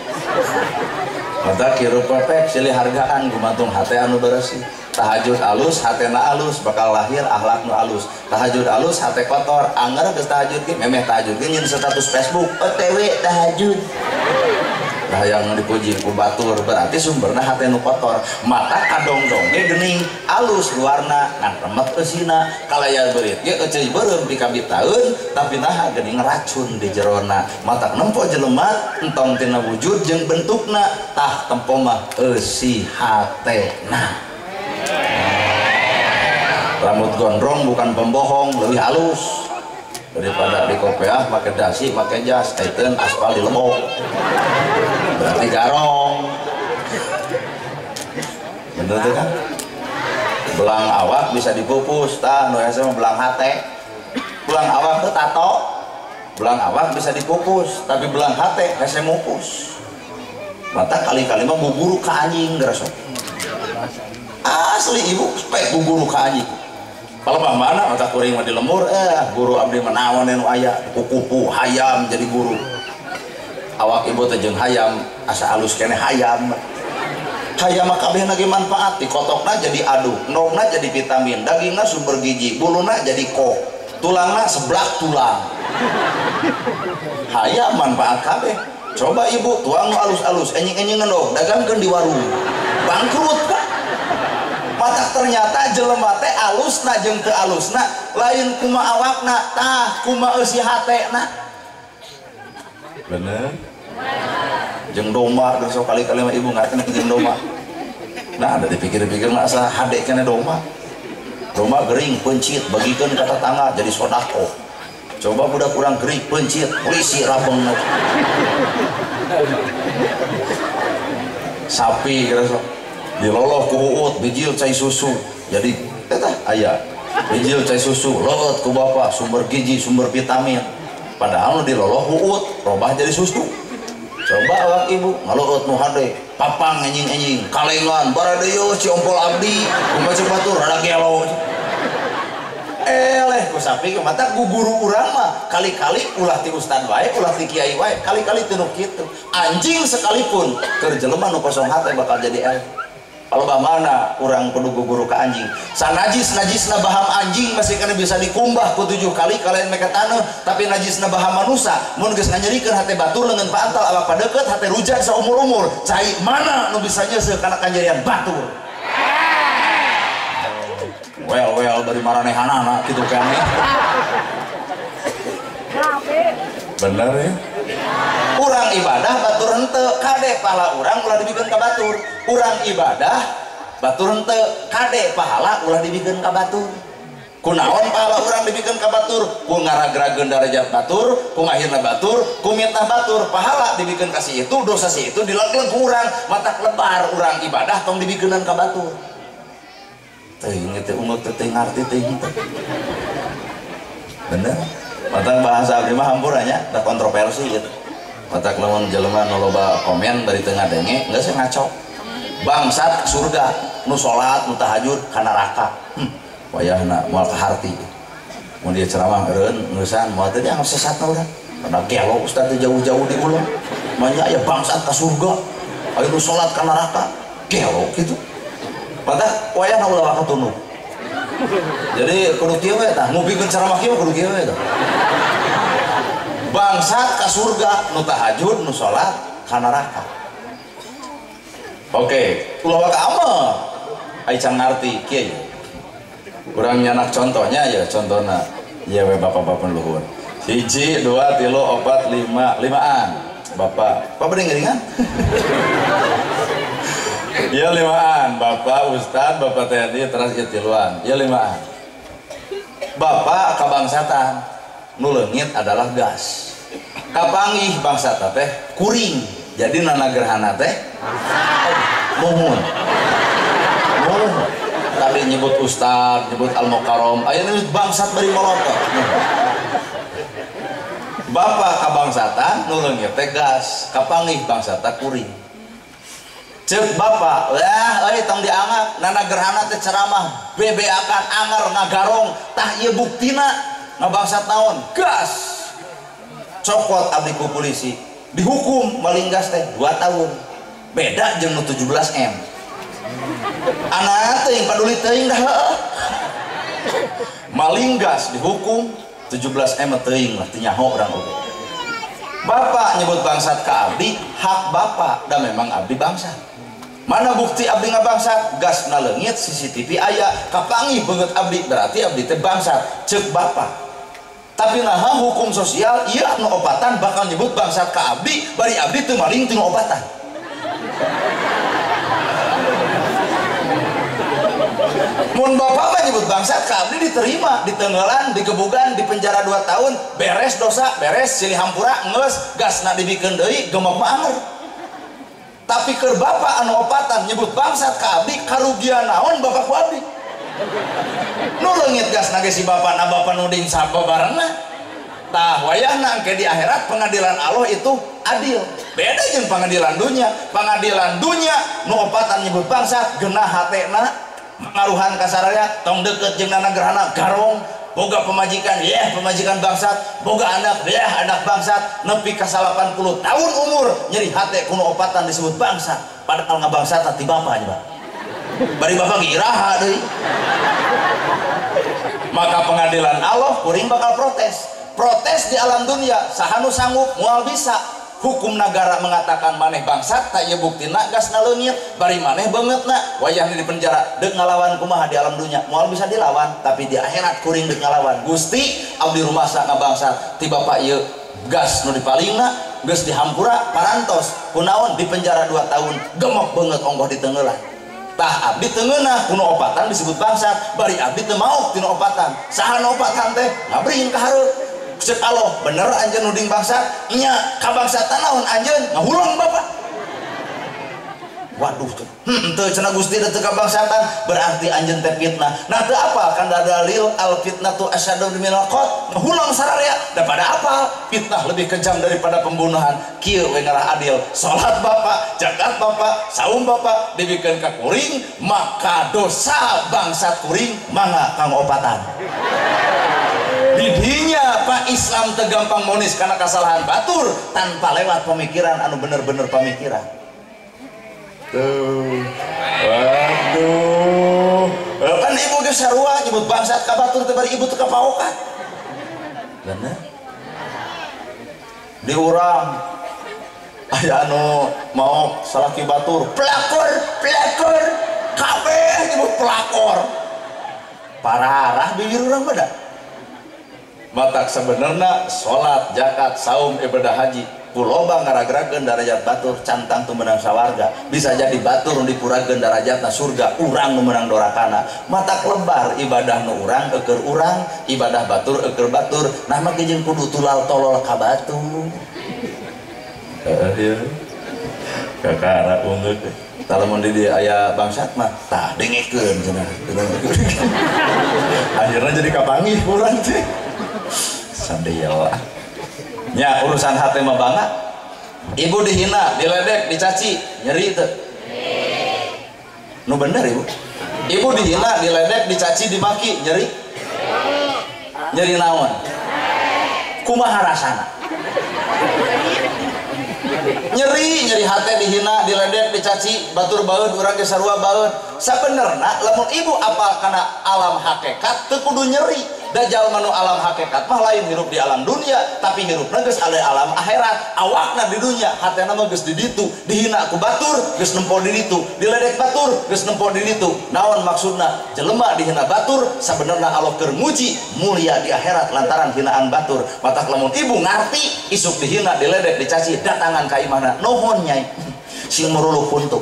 Mata kirup pepek silih hargaan gumantung hate anu bersih. Tahajud alus hatena alus bakal lahir akhlak nu alus. Tahajud alus hate kotor anger geus tahajud ge memeh tahajud ge nyin status Facebook OTW tahajud. Hayang dipuji ku batur berarti sumberna hate nu kotor. Mata kadongdong ge geuning alus luarna ngan remet eusina kalaya beurit ge euceuy beureum pikabitaeun tapi naha geuning racun di jerona. Mata nempo jelema entong tina wujud jeung bentukna tah tempo mah eusi hatena. Rambut gondrong bukan pembohong lebih halus daripada di kopiah pakai dasi pakai jas eten aspal di lebok berarti garong bener tuh kan belang awak bisa dipupus tah nu asa belang hate belang awak teh tato belang awak bisa dipupus tapi belang hate hese mupus mata kali-kali mah buburu ka anjing geus asli ibu spek buburu ka anjing. Kalau mana mata kuring mah di lemur guru abdi menawan anu aya kupu-kupu hayam jadi guru. Awak ibu teh jeung hayam asa alus keneh hayam. Hayam mah kabehna ge manfaat, dikotokna jadi aduk, nongna jadi vitamin, dagingna sumber gizi, buluna jadi kok, tulangna seblak tulang. Hayam manfaat kabeh. Coba ibu tuang nu alus-alus, enying-enyingan dong, dagangkeun di warung. Bangkrut kan? Mata ternyata jelema teh alusna jeung teu alusna lain kumaha awakna tah kumaha eusi hatena. Bener. Jeung domba geus kali-kali mah ibu ngaten jeung domba. Nah, ada dipikir-pikir mah asa hade kana domba. rumah gering pencit bagikan ke tetangga jadi sodako. Coba budak kurang gering pencit polisi rabeng sapi kira so diloloh ku uut bijil cai susu jadi tetah ayah bijil cai susu lolot ku bapak sumber gizi sumber vitamin padahal diloloh uut robah jadi susu. Coba awak ibu ngalot nu hade papang anjing kalengan baradeyo si ompol abdi kumaha batur rada gelo eleh ku sapi ke mata guru urang mah kali-kali ulah ti ustad wae ulah ti kiai wae kali-kali teu nu kitu anjing sekalipun keur jelema nu kosong hate bakal jadi eleh kalau mana urang kudu guru ka anjing sanajis-najisna baham anjing masih kana bisa dikumbah ku 7 kali kalian meka taneuh tapi najisna baham manusia mun geus nganyerikeun hate batur leungeun paantal awak padeukeut hate rujan saumur-umur cai mana nu bisa nyeuseuk kana kanjarian batur well dari maranehanana gitu kan ya bener ya urang ibadah batur henteu kade pahala urang ulah dibikeun ka batur urang ibadah batur henteu kade pahala ulah dibikeun ka batur kunaon pahala urang dibikeun ka batur ku ngaragrageun darajat batur ku ngahirna batur ku mitnah batur pahala dibikeun ka si itu dosa si itu dilegleg ku urang matak lebar urang ibadah tong dibikeunan ka batur teuing teh ungut teh ngarti teh bener matang bahasa abdi mah hampur nya da kontroversi gitu matak lamun jelema nu loba komen dari tengah denge geus ngaco bangsat surga nu salat nu tahajud ka neraka wayahna moal ka harti mun dia ceramah eureun ngeusan moal teh dianggap sesat urang kada gelo ustaz teh jauh-jauh di ulang manya aya bangsat ka surga aya nu salat ka neraka gelo kitu mata wayah ulah katunuh jadi kudu kieu we tah ngupikeun ceramah kieu kudu kieu we tah bangsat ka surga nu tahajud nu salat ka neraka oke ulah ka amal ai can ngarti kieu urang nyanak contohnya ya contohna ya we bapak-bapak luhur 1 2 3 4 5 5an bapak bade ngeringan ya 5an bapak ustad bapak TNI terus ya 3an ya 5an bapak kabangsatan nu leungit adalah gas kapanggih bangsata teh kuring jadi nanagerhana teh muhun tadi nyebut ustad nyebut al-mukarram aya nyebut bangsat bari molotot bapak kabangsatan nu leungit teh gas kapanggih bangsata kuring cek bapak euy tong dianggap nanagerhana teh ceramah bebeakan anger ngagarong tah ieu buktina ngabangsat naon gas cokot abdi ku polisi dihukum maling gas teh 2 tahun beda jeung nu 17M anak teh paduli teuing dah maling gas dihukum 17M teuing lah teu nyaho urang oge bapak nyebut bangsat ka abdi hak bapak da memang abdi bangsat mana bukti abdi ngabangsat gas na leungit CCTV aya kapanggih beungeut abdi berarti abdi teh bangsat ceuk bapak tapi naha hukum sosial ieu nu obatan bakal nyebut bangsat ka abdi bari abdi teu maling teu obatan mun bapak mah nyebut bangsat ka abdi diterima ditenggelan digebugan dipenjara 2 tahun beres dosa beres silih hampura geus gasna dibikeun deui gemuk mah anger tapi keur bapak anu opatan nyebut bangsat ka abdi karugian naon bapak ku abdi nu leungit gasna ge si bapana bapa nu ding sababarengna tah wayahna engke di akhirat pengadilan Allah itu adil beda jeung pengadilan dunya nu opatan nyebut bangsat geunah hatena ngaruhan kasaraya tong deukeut jeung nanagerhana garong boga pemajikan pemajikan bangsat boga anak anak bangsat nepi ka 80 tahun umur nyeri hate kuno opatan disebut bangsat padahal ngabangsat ti bapak nya bari bapak iraha deui maka pengadilan Allah kuring bakal protes di alam dunia sahanu sanggup moal bisa hukum negara mengatakan maneh bangsat tak ieu buktina gasna leungit bari maneh beungeutna wayahna di penjara deuk ngalawan kumaha di alam dunya moal bisa dilawan tapi di akhirat kuring deuk ngalawan Gusti abdi rumasa ngabangsat ti bapak ieu gas nu dipalingna geus dihampura parantos kunaon di penjara 2 tahun gemok beungeut ongkoh ditenggelan tah abdi teu ngeunah kuno opatan disebut bangsat bari abdi teu maot tina opatan saha nu opatan teh ngabring ka hareup ceuk Allah bener anjeun nuding bangsat nya kabangsatan naon anjeun ngahulang bapak waduh teu cenah Gusti teu kabangsatan berarti anjeun teh fitnah nah teu apa kan dalil al fitnatu asyaddu minal qatl hulang sararea daripada apa fitnah lebih kejam daripada pembunuhan kieu we ngarah adil salat bapak zakat bapak saum bapak dibikeun ka kuring maka dosa bangsat kuring mangga kang opatan didinya Pak Islam teu gampang monis karena kesalahan batur tanpa lewat pemikiran anu bener-bener pemikiran. Tuh, waduh, kan ibu ge sarua nyebut bangsat ka batur teh bari ibu teu kapaokan. Bener. Di urang aya anu mau salaki batur, pelakor, kabeh nyebut pelakor. Pararah bibir urang beda. Matak sebenarnya salat, zakat, saum, ibadah haji kuloba ngaragrakeun darajat batur cantang tu menang sawarga bisa jadi batur dipurageun darajatna surga urang nu menang dorakana matak lebar ibadah nu urang eukeur urang ibadah batur eukeur batur nah mah jeung kudu tulal tolol ka batur ieu kakara ungeuk talamun di dieu aya bangsat mah tah dengekeun cenah akhirna jadi kapanggih urang teh sadaya nya urusan hati mah bangga ibu dihina, diledek, dicaci nyeri itu nu bener ibu dihina, diledek, dicaci, dimaki nyeri nyeri naon kumaha rasana nyeri hati dihina, diledek, dicaci batur baeud urang ge sarua baeud sabenerna lamun ibu apal kana alam hakikat teu kudu nyeri dajal manu alam hakikat mah lain hirup di alam dunia tapi hirupna geus ada alam akhirat awakna di dunia hatena mah geus di ditu dihina ku batur geus nempo di ditu diledek batur geus nempo di ditu naon maksudna jelema dihina batur sabenerna Allah keur nguji mulia di akhirat lantaran hinaan batur matak lamun ibu ngarti isuk dihina diledek dicaci datangan ka imahna nuhun nyai sing meruluh puntuk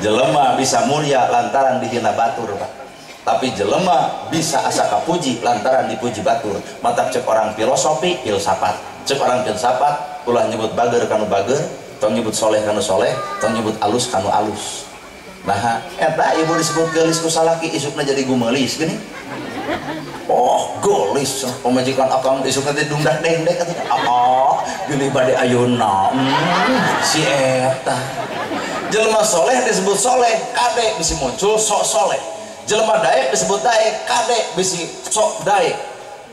jelema bisa mulia lantaran dihina batur Pak tapi jelema bisa asa kapuji lantaran dipuji batur matak cek orang filosofi filsafat cek orang filsafat ulah nyebut bager kanu bager tong nyebut soleh kanu soleh tong nyebut alus kanu alus nah eta ibu disebut geulis ku salaki isukna jadi gumelis gini oh geulis pamajikan akang isukna teh dungdak dengdek atuh oh geulis bade ayeuna si eta jelema soleh disebut soleh kade bisa muncul sok soleh jelema daek disebut daek kade bisi sok daek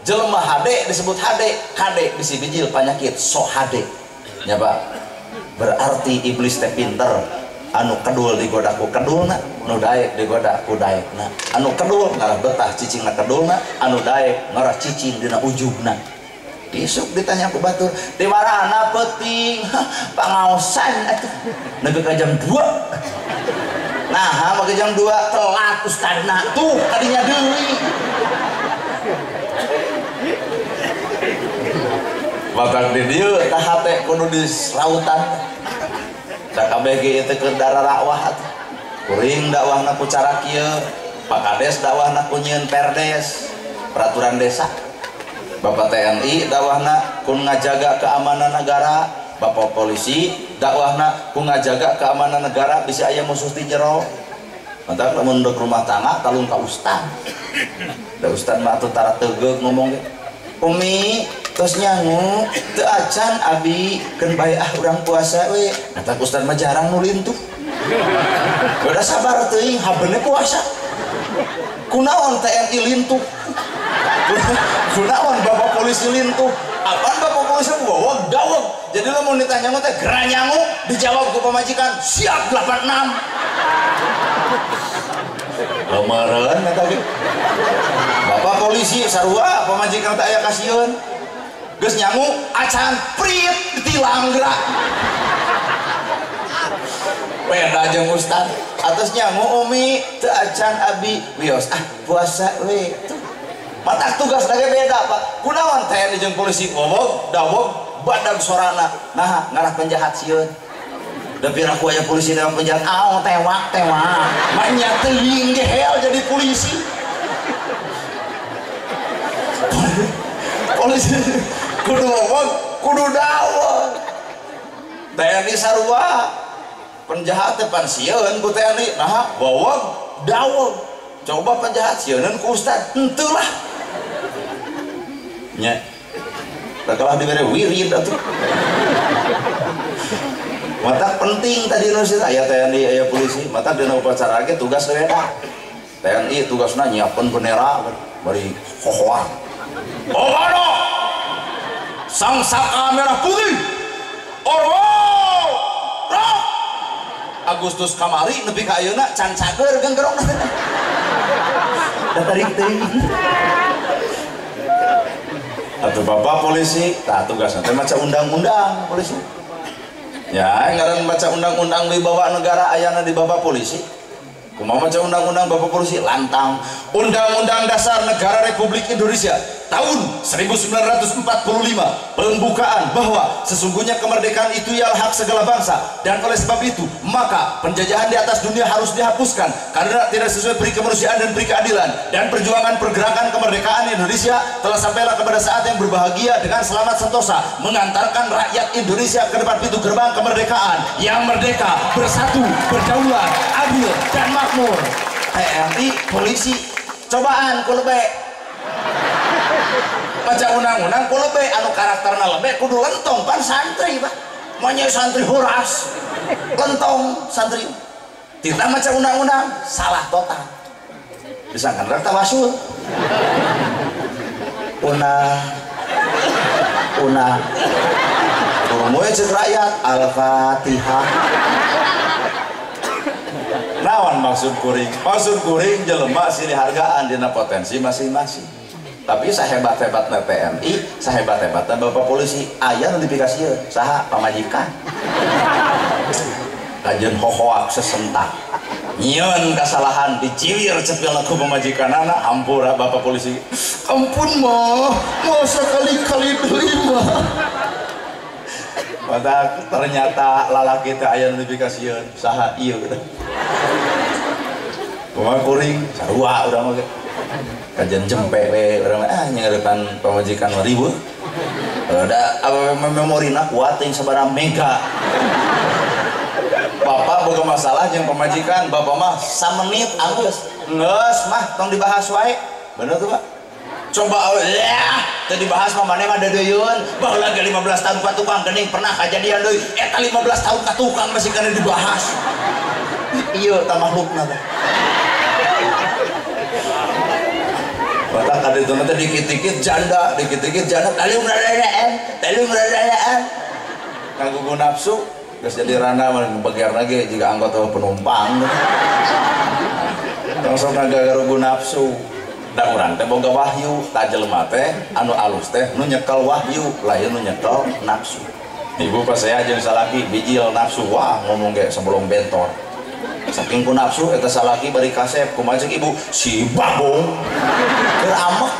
jelema hade disebut hade kade bisi bijil penyakit sok hade nya Pak berarti iblis teh pinter anu kedul digoda ku kedulna nu daek digoda ku daekna anu kedul ngarah betah cicingna kedulna anu daek ngarah cicing dina ujubna isuk ditanya ku batur di marana peuting pangaosan atuh nepi ka jam 2 nah pakai jam 2 telat ustadna tuh tadinya deui matak di dieu tah hate kudu dislautan da kabeh ge teh keur dara dakwah kuring dakwahna ku cara kieu Pak Kades dakwahna ku nyieun perdes peraturan desa Bapak TNI dakwahna ku ngajaga keamanan negara Bapak polisi dakwahna ku ngajaga keamanan negara bisa aya musuh ti jero mantap lamun dek rumah tangga talung ka ustad da ustad mah atuh tara teugeuh ngomong ge umi tos nyangu teu acan abi keun bae urang puasa we eta ustad mah jarang nu lintuh udah sabar teuing habeune puasa kunaon TNI lintuh kunaon Bapak polisi lintuh apaan Bapak polisi gowog dawog jadi lo mau ditanya teh gerah nyangu dijawab ke pemajikan siap 86 lamaran eta ge Bapak polisi sarua pemajikan teh aya kasieun geus nyangu acan prit ditilang gerak beda jeung ustad atas nyangu umi teu acan abi wios puasa we matak tugas lagi beda Pak kunaon TNI jeung polisi ngomong dawog badag sorana nah ngarah penjahat sieun Tapi aku aya polisi dalam penjara, tewak maknya teuing gehel jadi polisi. Polisi kudu ngomong, kudu dawa. TNI sarua penjahat depan sieun ku TNI, nah bawang dawa. Coba penjahat sieun ku ustad, henteulah. Nya. Da kalah dibere wirid atuh. Mata penting tadi nu aya TNI aya polisi, mata dina upacara ge tugas beda. TNI tugasna nyiapkeun bendera bari hohoan. Orano sang saka merah putih Orwo Roh Agustus kamari nepi ka ayeuna can cager genggerong da tarik teuing atuh bapak polisi tah tugasna teh maca undang-undang polisi ya ngaran baca undang-undang di bawah negara ayana di bawah polisi kumaha maca undang-undang bapak polisi lantang Undang-Undang Dasar Negara Republik Indonesia tahun 1945 pembukaan bahwa sesungguhnya kemerdekaan itu ialah hak segala bangsa dan oleh sebab itu maka penjajahan di atas dunia harus dihapuskan karena tidak sesuai peri kemanusiaan dan peri keadilan dan perjuangan pergerakan kemerdekaan Indonesia telah sampailah kepada saat yang berbahagia dengan selamat sentosa mengantarkan rakyat Indonesia ke depan pintu gerbang kemerdekaan yang merdeka, bersatu, berdaulat, adil dan makmur. TNI, polisi, cobaan ku lebe baca undang-undang ku lebe anu karakterna lebe kudu lentong pan santri Pak manya santri huras lentong santri tidak baca undang-undang salah total bisa kan tawasul una kurumuy cek rakyat Al-Fatihah. Nawan maksud kuring jelema silih hargaan dina potensi masing-masing. Tapi sahebat-hebatna TNI, sahebat-hebatna bapak polisi, aya notifikasieun saha pamajikan. Kajeun hohoak sesentak. Nyieun kasalahan dicilir cepilna ku pamajikanana, hampura bapak polisi. Ampun mah, masa kali-kali deui mah. Mata ternyata lalaki teh aya notifikasieun saha ieu gitu. Kumaha kuring sarua urang mah kajian jempe we urang mah nyarepan pamajikan 2000. Da memorina kuat teuing sabaraha mega. Bapak boga masalah jeung pamajikan, bapak mah 3 menit anggeus. Geus mah tong dibahas wae. Bener tuh Pak? Coba ya teu dibahas mah maneh mah dadeuyeun baheula ge 15 tahun ka tukang geuning pernah kajadian deui eta 15 tahun ka tukang masih kana dibahas. Ieu tah makhlukna teh. Batak kada itu nanti dikit-dikit janda tali beradaan kanggo nafsu geus jadi rana bagian lagi jika anggota penumpang langsung gara-gara nafsu da urang teh boga wahyu ta jelema teh anu alus teh nu nyekel wahyu lain nu nyekel nafsu. Ibu pas saya jeung salaki bijil nafsu wah ngomong ge sebelum bentor saking ku nafsu eta salaki bari kasep kumaha ceuk ibu si babong keur amek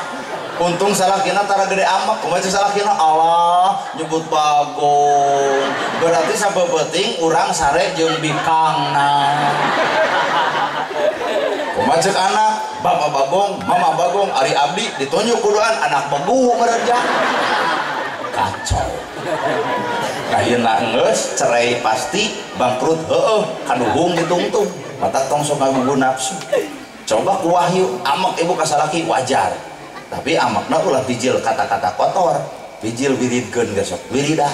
untung salakina tara gede amek kumaha ceuk salakina Allah nyebut bagong berarti sabeuting urang sare jeung bikangna kumaha ceuk anak bapak bagong mama bagong ari abdi ditunjuk kuduan anak begu ngereja kacau. Ayeuna geus cerai pasti bangkrut heueuh kaduhung ditungtung mata tong sok ngagunggu nafsu. Coba ku wahyu amek ibu ka salaki wajar tapi amekna ulah bijil kata-kata kotor bijil wiridkeun geus sok wiridan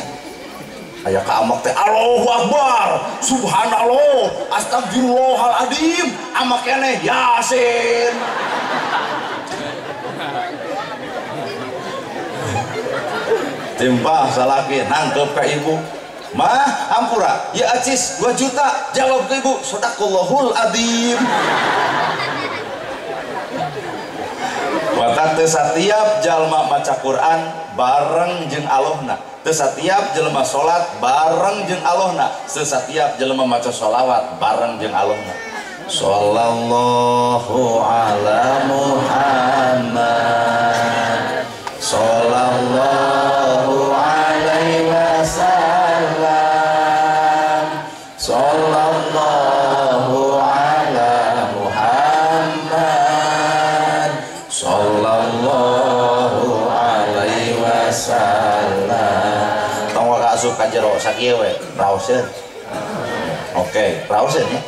aya ka amek teh Allahu Akbar subhanallah astagfirullahaladzim amek keneh yasin. Timpah salaki nangkep ke ibu mah ampura ya acis 2 juta jawab ke ibu sadaqallahul adzim. Mata teu satiap jalma maca Quran bareng jeung Allahna teu satiap jelema salat bareng jeung Allahna teu satiap jelema maca sholawat bareng jeung Allahna. Sallallahu ala Muhammad sallallahu alaihi wasallam kosa kieu we raoseun. Oke, raoseun ya.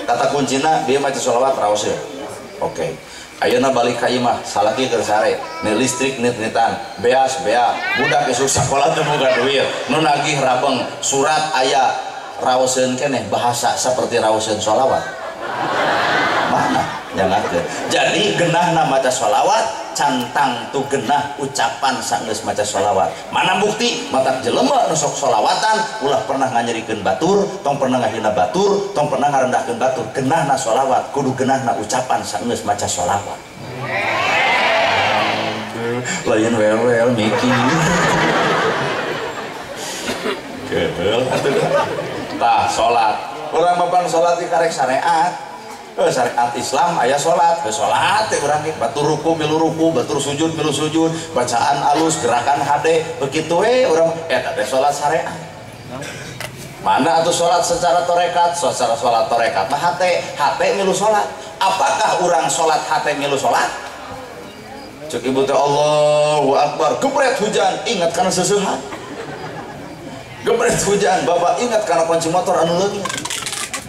Kata kuncina dia maca sholawat raoseun. Oke. Ayeuna balik ka imah salaki keur sare ni listrik nit-nitan beas budak isuk sakola teu boga duit nu nagih rabeng surat aya raoseun keneh bahasa seperti raoseun sholawat mana jangakeun. Jadi genahna maca sholawat cantang tu genah ucapan saenggeus maca sholawat. Mana bukti matak jelema nu sok sholawatan ulah pernah nganyerikeun batur, tong pernah ngahina batur, tong pernah ngarendahkeun batur. Genahna sholawat kudu genahna ucapan saenggeus maca sholawat. Lain wel miki keul atuh tah salat urang mapan salat di karek syariat. Syariat Islam aya salat, salat teh urang ge batur ruku milu ruku, batur sujud milu sujud, bacaan alus, gerakan hade, begitu urang eta teh salat syariat. Mana atuh salat secara torekat, secara salat torekat mah hate milu salat. Apakah urang salat hate milu salat? Cek ibu teh Allahu Akbar, gebret hujan, ingat kana seseuhan. Gebret hujan, bapak ingat kana kunci motor anu leungit.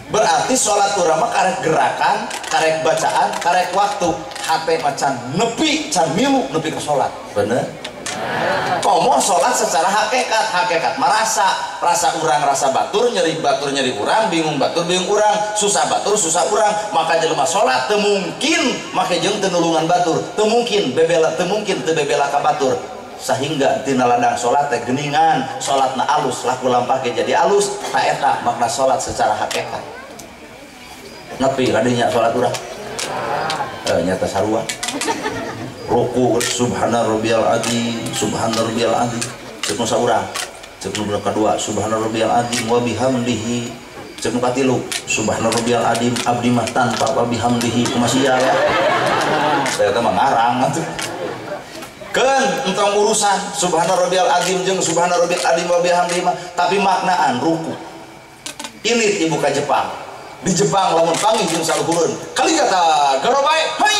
Berarti sholat urang mah karek gerakan, karek bacaan, karek waktu. Hate macan nepi can milu nepi ke sholat. Bener? Komo sholat secara hakikat rasa urang rasa batur nyeri urang, bingung batur bingung urang, susah batur susah urang. Maka jelema sholat teu mungkin make jeung teu nulungan batur, teu mungkin bebela teu ka batur. Sehingga tina ladang sholat teh geuningan, sholatna alus, laku lampake jadi alus. Ta eta makna sholat secara hakikat. Nepi kadinya sholat urang nyata sarua ruku subhana rabbiyal azim cek nu saurang cek nu kadua subhana rabbiyal azim wa bihamdihi cek nu katilu subhana rabbiyal azim abdi mah tanpa wa bihamdihi kumaha ya saya teh mangarang atuh keun entong urusan subhana rabbiyal azim jeung subhana rabbiyal azim wa bihamdihi tapi maknaan ruku ini ibu ka Jepang. Di Jepang lamun panggih jeung saluhureun kaligata garobae hai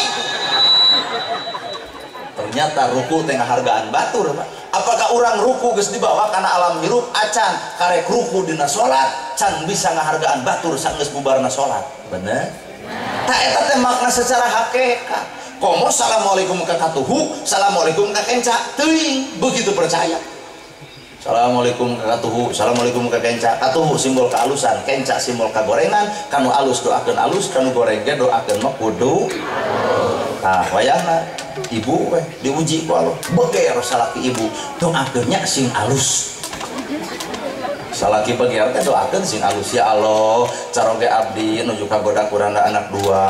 ternyata ruku teh ngahargaan batur Pak. Apakah orang ruku geus dibawa kana alam hirup acan karek ruku dina salat can bisa ngahargaan batur saenggeus bubarna salat bener ta eta teh makna secara hakikat. Komo assalamualaikum ka katuhu assalamualaikum ka kenca teuing begitu percaya. Assalamualaikum katuhu, assalamualaikum ka kenca. Katuhu simbol kealusan, kenca simbol kagorengan. Kanu alus doakeun alus, kanu goreng ge doakeun mah kudu. Tah wayahna ibu we diuji ku Allah. Beger salaki ibu, doakeunnya sing alus. Salaki beger teh doakeun sing alus ya Allah, caroge abdi nuju kagoda kuranda anak dua.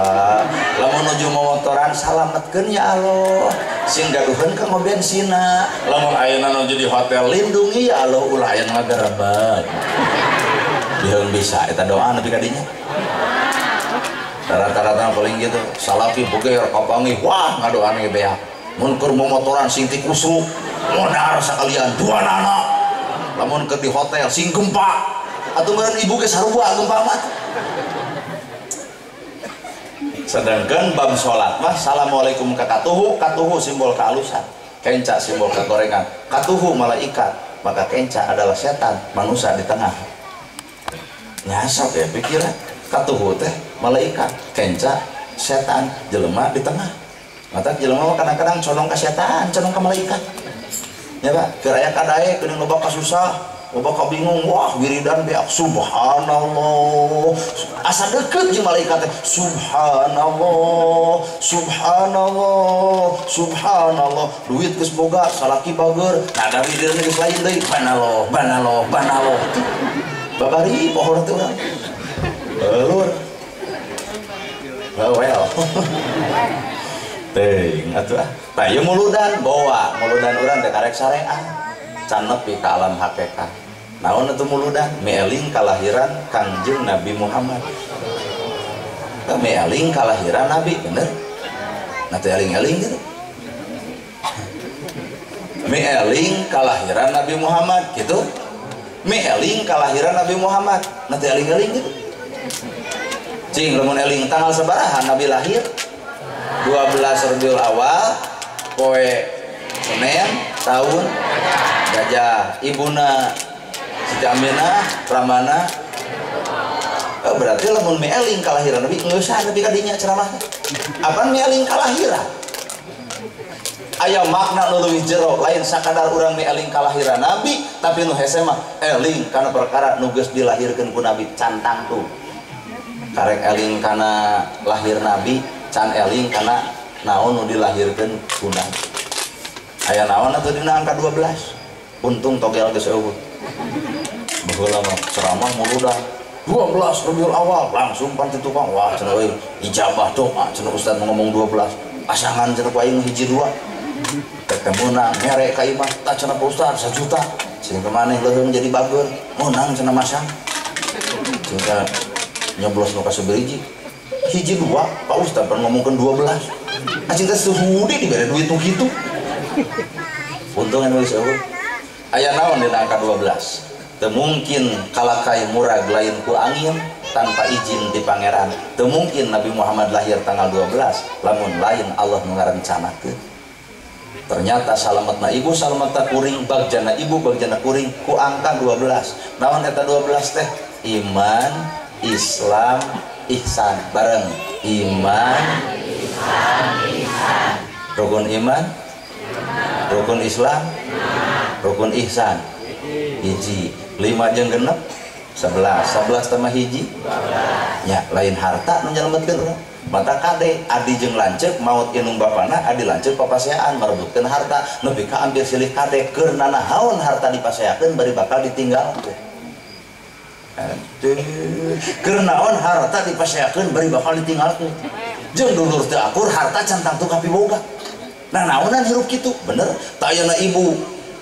Lamun nuju motoran salametkeun ya Allah. Sing gaduheun ka bensina. Lamun ayeuna nuju di hotel lindungi ya Allah ulah aya ngagerebet. Dieun bisa eta doa nepi ka dinya. Rata-rata paling gitu, salaki beger kapangi wah ngadoan ge beak. Mun keur motoran sing ti kusuk, modar sakalian dua anak. Lamun ke di hotel sing gempa atuh meureun ibu ge sarua gempa mah. Sedangkan bab salat mah assalamualaikum ka katuhu, katuhu simbol kealusan, kenca simbol kegorengan, katuhu malaikat, maka kenca adalah setan, manusia di tengah. Nyasap ya pikiran, katuhu teh malaikat, kenca setan, jelema di tengah. Mata jelema mah kadang-kadang condong ka setan, condong ka malaikat. Ya Pak, keraya kadae keuning loba kasusah, loba kabingung, wah wiridan beak subhanallah. Asa deukeut jeung malaikat teh subhanallah, subhanallah, subhanallah. Duit geus boga, salaki bager, nada wiridan geus lain deui, banallah, banallah, banallah. Babari pohon teh urang. Elur. Well. Teuing atuh ah. Tah ieu muludan bawa, muludan urang teh karek syariat. Can nepi ka alam hakikat. Naon atuh muludan? Meeling kalahiran Kangjeng Nabi Muhammad. Tah meeling kalahiran Nabi bener. Nah teh eling-eling gitu. Meeling kalahiran Nabi Muhammad gitu. Meeling kalahiran Nabi Muhammad. Nah teh eling-eling gitu. Cing lamun eling tanggal sabaraha Nabi lahir? 12 Rabiul Awal poe Senin tahun gajah ibuna Siti Aminah Pramana. Berarti lamun mieling kalahiran Nabi nggak usah Nabi kadinya ceramahnya. Apa mieling kalahiran? Aya makna nu leuwih jero lain sakadar urang mieling kalahiran Nabi, tapi nu hese mah eling kana perkara nu geus dilahirkeun ku Nabi cantang tuh. Karek eling kana lahir Nabi, can eling kana naon nu dilahirkeun ku Nabi. Aya naon atuh dina angka 12? Untung togel geus eueuh. Baheula mah ceramah muludah 12 Rabiul Awal langsung pan ti tukang wah cenah euy ijabah doa cenah ustaz ngomong 12 pasangan cenah ku aing hiji dua teh meunang mere ka imah tah cenah ku ustaz 1 juta cenah kemaneh leuheung jadi bageur meunang cenah masang cenah nyoblos nu ka sabeureji hiji dua Pak Ustaz pan ngomongkeun 12 acing teh suhudi dibere duit nu kitu untung anu geus eueuh aya naon dina angka 12 teu mungkin kalakai murag lain ku angin tanpa izin di pangeran. Teu mungkin Nabi Muhammad lahir tanggal 12 lamun lain Allah ngarencanakeun. Ternyata salametna ibu salametna kuring bagjana ibu bagjana kuring ku angka 12. Naon eta 12 teh? Iman, Islam, ihsan. Bareng. Iman, Islam, ihsan. Rukun iman, rukun Islam, rukun ihsan. Hiji 5 jeung 6 11 tambah hiji nya lain harta nu nyalametkeun urang mata kade adi jeung lanceuk maut inung bapana adi lanceuk papaseaan marebutkeun harta nepi ka ambil silih kade keur nanahaun harta dipaseakeun bari bakal ditinggalkeun keur naon harta dipaseakeun bari bakal ditinggalkeun jeung dulur teu akur harta cantang teu kapiboga nah naonan hirup kitu bener teu ayeuna ibu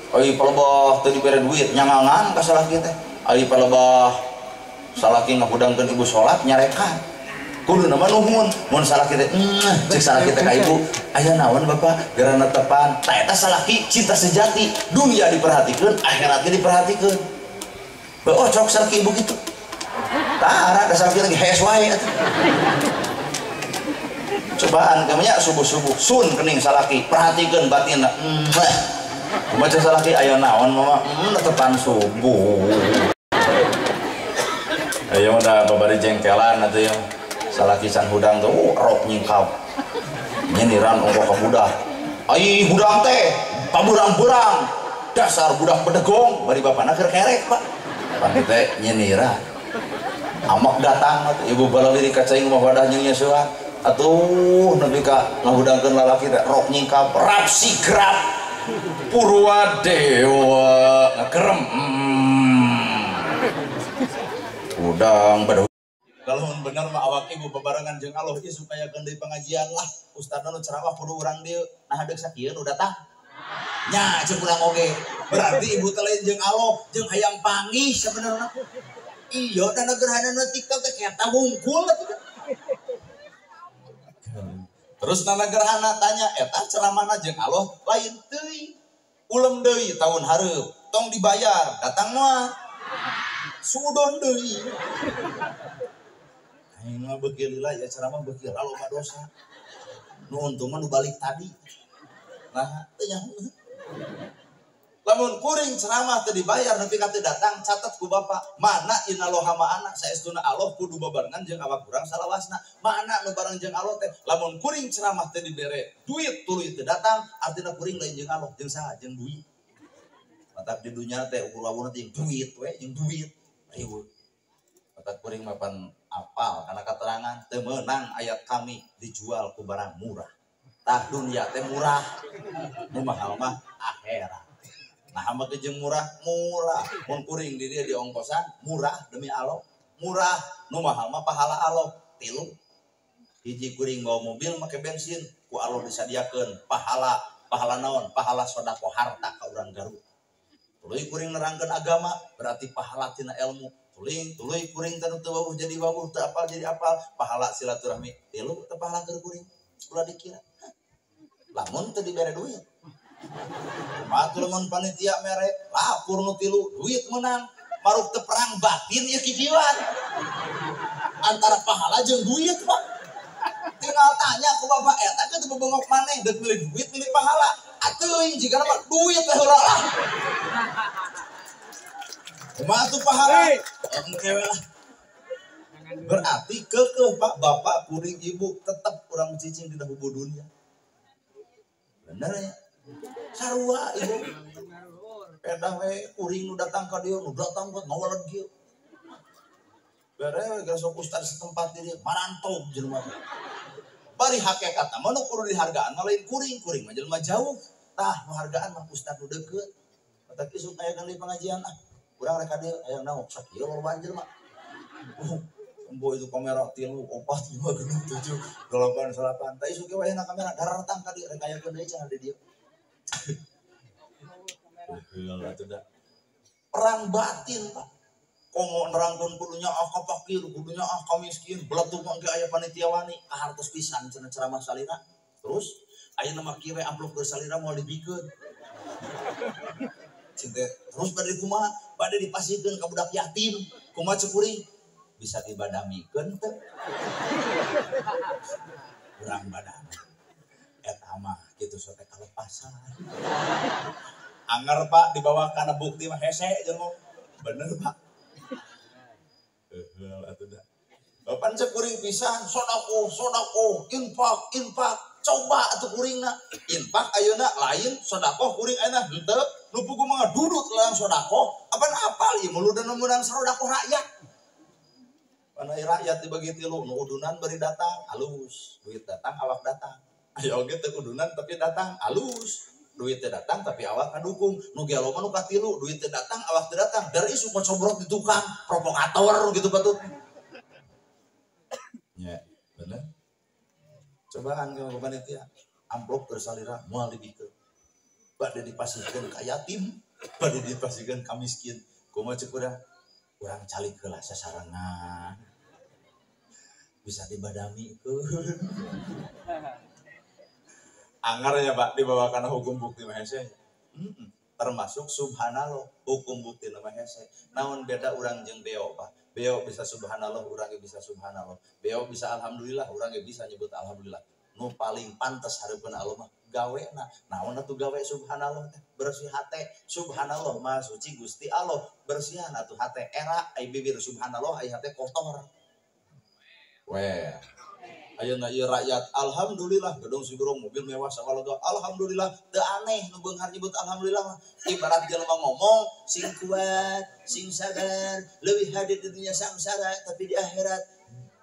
ai palebah teu dibere duit nyangangan ka salaki teh ai palebah salaki ngahudangkeun ibu salat nyarekan kudu nama nuhun mun salaki teh cek salaki teh ka ibu aya naon bapak gerana tepan tah eta salaki cinta sejati dunia diperhatikeun akhirat ge diperhatikeun oh cok salaki ibu kitu tah ara da salaki lagi hees wae atuh cobaan kamanya subuh-subuh sun kening salaki perhatikeun batinna baca salaki aya naon mama tepan subuh ayo udah babari jengkelan atuh ya salaki san hudang tuh rok nyingkap nyeniran ongko ka budak ai hudang teh paburang-burang dasar budak bedegong bari bapana keur kerek Pak pasti teh nyeniran amak datang ibu balawiri ka cai mah wadah jeung nyeuseun atuh nepi ka ngahudangkeun lalaki teh rok nyingkap rap sigrap Purwadewa ngekerem udang pada kalau bener mah awak ibu bebarengan jeung Allah ieu supaya keun deui pengajian lah ustadna nu ceramah kudu urang dieu nah deuk sakieun udah tah nya ceuk urang oge berarti ibu teh lain jeung Allah jeung hayang panggih sabenerna iya da gerhana TikTok teh eta hungkul terus nana gerhana tanya eta ceramahna jeung Allah lain teuing ulem deui tahun hareup tong dibayar datang mah sudon deui aing mah beukil lah ya ceramah beukil loba dosa nu untung mah nu balik tadi nah teu nyaho lamun kuring ceramah teu dibayar nepi ka teu datang catet ku bapak mana inaloha ma'ana saestuna Allah kudu babarengan jeung awak urang salawasna mana nu bareng jeung Allah teh lamun kuring ceramah teu dibere duit tuluy teu datang artina kuring lain jeung Allah jeung saha jeung duit matak di dunya teh ukur-ukurna teh duit we jeung duit ayo matak kuring mah pan apal kana katerangan teu meunang ayat kami dijual ku barang murah tah dunya teh murah nu mahal mah akhirat nah hamba jeung murah mun kuring di dia di ongkosan murah demi Allah murah nu mahal mah pahala Allah 3 hiji kuring bawa mobil make bensin ku Allah disadiakeun pahala naon pahala sedekah harta ka urang Garut tuluy kuring nerangkeun agama berarti pahala tina ilmu tuluy kuring tanu teu wawuh jadi wawuh teu apal jadi apal pahala silaturahmi 3 teu pahala keur kuring ulah dikira lamun teu dibere duit matu lemon panitia mere lapor nu 3 duit menang maruk teu perang batin ieu kikieuan antara pahala jeung duit Pak tinggal tanya ku bapak eta teh bebengok maneh deuk milih duit milih pahala atuh jigana mah duit teh heula lah Kumaha tuh pahala? Engke lah. Berarti kekeh Pak Bapak kuring Ibu tetap kurang cicing dina hubung dunia. Bener ya? Sarua Ibu. Pedah we kuring nu datang ka dieu, nu datang buat ngawaled kieu. Bere geus sok ustad setempat di dieu marantau jelema. Bari hakikatna mah nu kudu dihargaan mah lain kuring mah jelema jauh. Tah nu hargaan mah ustad nu deukeut. Tapi isuk aya di pengajian urang rek ka dieu aya naon sok ieu loba jelema. Embo itu kamera 3 4 5 6 7 8 9 tah isuk we na kamera daratang ka dieu rek aya keun deui cenah di dieu. Perang batin Pak. Komo nerangkeun kudunya ka fakir, kudunya ka miskin, beletuk mah ge aya panitia wani, hartos pisan cenah ceramah salira. Terus aya nama kieu amplop keur salira moal dibikeun. Terus bade kumaha? Bade dipasihkeun ka budak yatim. Kumaha cek kuring? Bisa dibadamikeun teu? Urang badami. Eta mah kitu sote kalepasan. Anger Pak dibawa kana bukti mah hese jeung bener Pak. Atuh da. Bapak cek kuring pisan sodako, infak. Coba atuh kuringna. Infak ayeuna lain, sodako kuring ayeuna henteu. Nu puguh mah dudut lang sodako, apan apal ieu mulu dan meunang sodako rakyat. Pan rakyat dibagi 3, nu udunan bari datang, alus. Duit datang, awak datang. Ayo oge teu udunan tapi datang, alus. Duit teu datang tapi awak kadukung. Nu gelo mah nu katilu, duit teu datang, awak teu datang. Dari isu cobrok di tukang, provokator gitu batut. Ya, bener. Cobaan ke panitia, amplop keur salira moal dibikeun. Bade dipasihkeun ka yatim, bade dipasihkeun ka miskin. Kumaha ceuk urang? Urang calik heula sasarangan. Bisa dibadamikeun. Anggarnya Pak dibawa kana hukum bukti mah hese. Termasuk subhanallah hukum bukti mah hese. Naon beda urang jeung beo Pak? Beo bisa subhanallah, urang ge bisa subhanallah. Beo bisa alhamdulillah, urang ge bisa nyebut alhamdulillah. Nu paling pantes hareupeun Allah mah gawena. Naon atuh gawe subhanallah teh? Bersih hate. Subhanallah mah suci Gusti Allah. Bersihan atuh hate. Era ai bibir subhanallah ai hate kotor. Weh. Ayeuna ieu rakyat alhamdulillah gedung sigurung mobil mewah sakaloga alhamdulillah teu aneh nu beunghar nyebut alhamdulillah ibarat jelema ngomong sing kuat sing sabar leuwih hade di dunia samsara tapi di akhirat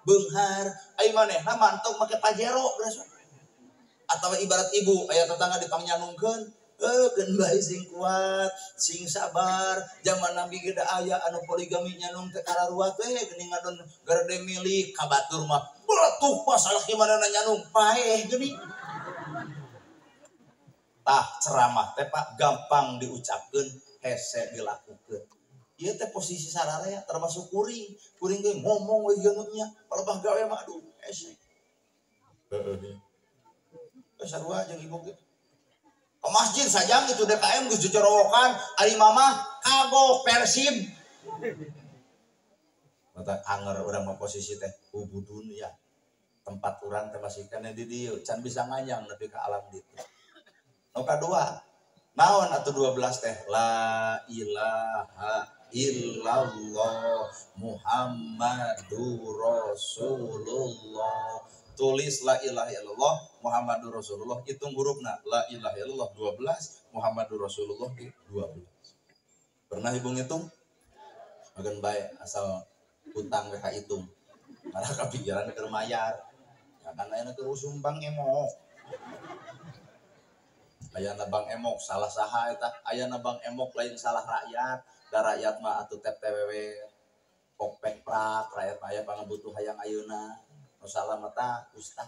beunghar ai manehna mantok make pajero berasa atawa ibarat ibu aya tetangga dipangnyalungkeun keun bae sing kuat sing sabar zaman nabi ge da aya anu poligami nyanung teh kararua teh geuning ngadon garde milik ka batur mah beletuk masalah gimana nyanung paeh geuning tah ceramah teh Pak gampang diucapkeun hese dilakukeun ieu teh posisi sararea termasuk kuring ge ngomong we geus nya palebah gawe mah aduh hese sarua jeung ibu ge ke masjid saja itu DKM geus dicorowokan ari mama kagok Persib mata anger urang mah posisi teh hubung dunia tempat urang teh masih kana di dieu can bisa nganyang nepi ka alam ditu nu kadua naon atuh 12 teh la ilaha illallah Muhammadur Rasulullah tulis la ilaha illallah Muhammadur Rasulullah hitung hurufna la ilaha illallah 12 Muhammadur Rasulullah 12 pernah ibu ngitung magan bae asal utang we ka hitung malah kapikiran keur mayar ya kan aya keur sumbang emok ayana Bang Emok salah saha eta ayana Bang Emok lain salah rakyat da rakyat mah atuh tep TWW pokpek prak rakyat aya pangabutuh hayang ayeuna salah mata ustad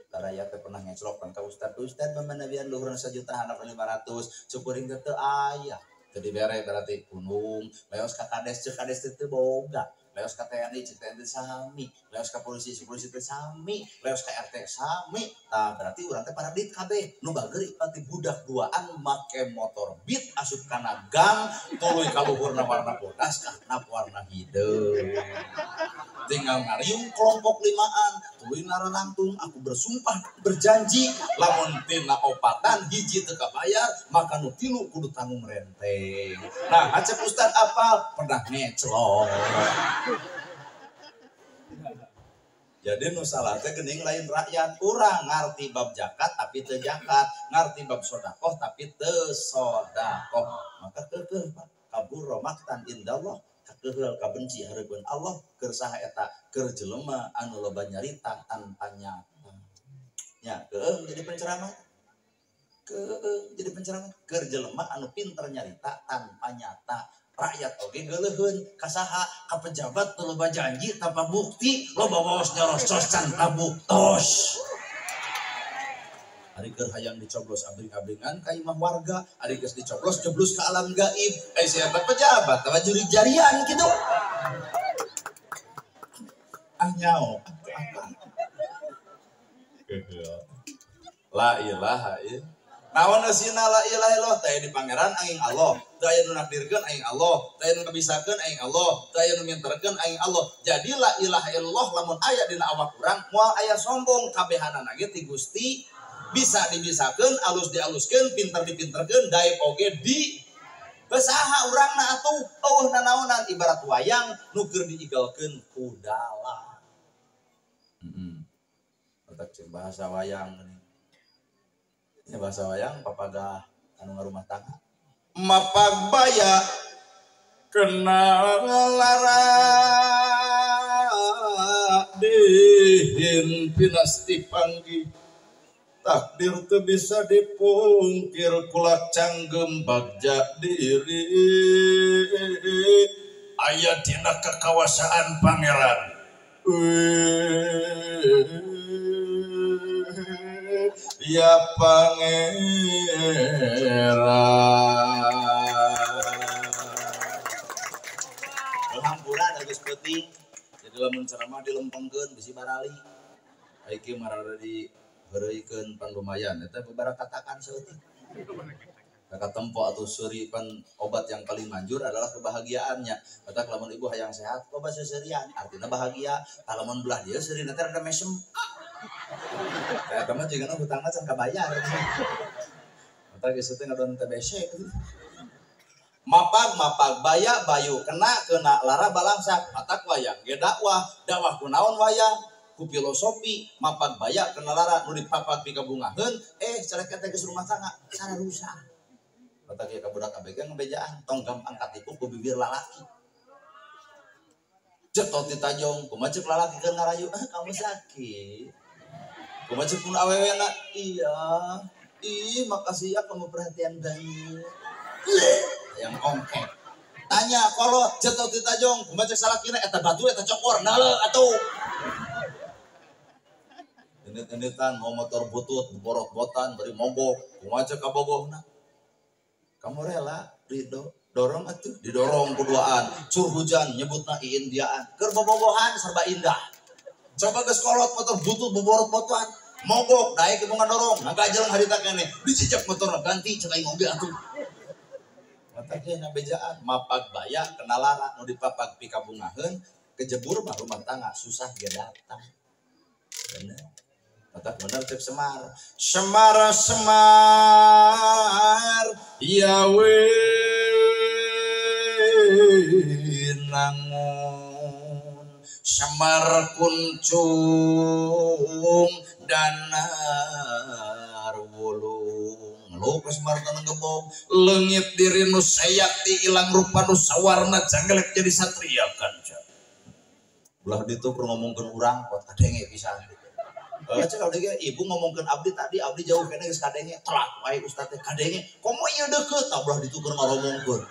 taraya teh pernah ngeclok kan ka ustad pemanabian luhurna 1 juta hana 500 cukuring teu aya teu dibere berarti gunung leos ka kades ceuk kades teu boga leos ka TNI cek TNI sami, leos ka polisi teh sami, leos ka RT sami. Tah berarti urang teh pada dit kabeh. Nu bageur pati budak duaan make motor Beat asup kana gang, tuluy ka luhurna warna bodas kana warna hideu. Tinggal ngariung kelompok limaan, tuluy nararangtung aku bersumpah berjanji lamun tina opatan hiji teu kabayar maka nu tilu kudu tanggung renteng. Nah, acep Ustad apal pernah ngeclok. Jadi nu salah teh geuning lain rakyat, urang ngarti bab zakat tapi teu zakat, ngarti bab sedekah tapi teu sedekah. Maka keukeuh Pak, kabur maktan indallah, kakeul kabenci hareupeun Allah keur saha eta keur jelema anu loba nyarita tanpa nyata. Nya keung jadi penceramah. Jadi penceramah keur jelema anu pinter nyarita tanpa nyata. Rakyat oge geuleuheun ka saha ka pejabat teu loba janji tanpa bukti, loba waos nyorosos tanpa buktos. Ari keur hayang dicoblos abring-abringan ka imah warga, ari geus dicoblos jeblus ka alam gaib. Sia teh pejabat teh juri jarian kitu. Nyao. La ilaha illallah. Naon eusina la ilaha illallah teh di pangeran aing Allah, teu aya nu nakdirkeun aing Allah, teu aya nu ngabisakeun aing Allah, teu aya nu minterkeun aing Allah. Jadi la ilaha illallah lamun aya dina awak urang moal aya sombong kabehanana ge ti Gusti, bisa dibisakeun, alus dialuskeun, pinter dipinterkeun, daek oge di besaha urangna atuh eueuh nanaonan ibarat wayang nu keur diigalkeun ku dalang. Otak bahasa wayang geuning. Ya bahasa wayang papaga anu ngarumah tangga mapag baya kena lara dihin pinasti panggih takdir teu bisa dipungkir kulak canggem bagja diri aya dina kekawasaan pangeran ya pangeran. Alhamdulillah ada geus penting. Jadi lamun ceramah dilempengkeun bisi barali. Aiki marada di heureuikeun pan lumayan eta beberapa katakan seutik. Kata tempo atau suripan obat yang paling manjur adalah kebahagiaannya. Kata lamun ibu hayang sehat, obat seuseurean artinya bahagia. Lamun belah dia seurina teh rada mesem. Kayak teman juga nu hutangna can kabayar. Mata geus teh ngadon TBC. Mapag baya bayu kena lara balangsak. Matak wayang ge dakwah kunaon wayang ku filosofi mapag baya kena lara nu dipapag pikabungaheun carek eta geus rumah tangga cara rusak. Matak ge ka budak abg ngebejaan tong gampang katipu ku bibir lalaki. Cetot ditajong kumaha ceuk lalaki keur ngarayu kamu sakit. Kumaha pun awewena iya makasih ya kamu perhatian banget yang ongkek tanya kalau jatuh ditajong kumaha salakina eta batu eta cokor naule atuh ini-initan mau motor butut borot-botan beri mogok kumaha kabogohna kamu rela ridho dorong atuh didorong kuduaan cur hujan nyebutna iindiaan keur bobogohan serba indah. Coba geus kolot motor butut boborot botoan mogok daek ke bunga dorong ngagajeleng harita keneh dicicep motorna ganti cek aing oge atuh. Mata ge bejaan mapag baya kena lara nu dipapag pikabungaheun kejebur mah rumah tangga susah ge datang. Bener. Mata bener cek Semar ya we nangun Semar kuncung danar wulung lu Semar tanang gebong leungit diri nu sayakti ilang rupa nu sawarna jangelek jadi satria kanca ulah ditu keur ngomongkeun urang pot kadenge pisan cek abdi ibu ngomongkeun abdi tadi abdi jauh kene geus kadenge telak wae ustaz teh kadenge komo ieu deukeut ulah ditu keur ngomongkeun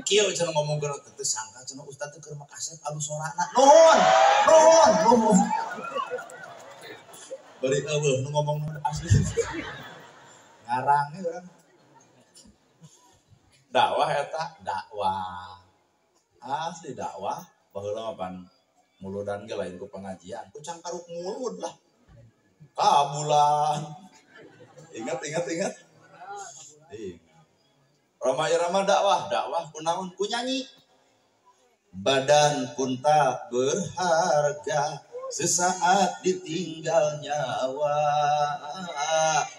kieu cenah ngomongkeun teh sangka cenah ustaz teh keur makaset alus sorana nuhun bari eueuh nu ngomong asli ngarang urang dakwah eta dakwah asli dakwah baheula pan muludan ge lain ku pengajian ku cangkaruk mulud lah kabulan ingat Roma irama dakwah kunaon ku nyanyi badan pun tak berharga sesaat ditinggal nyawa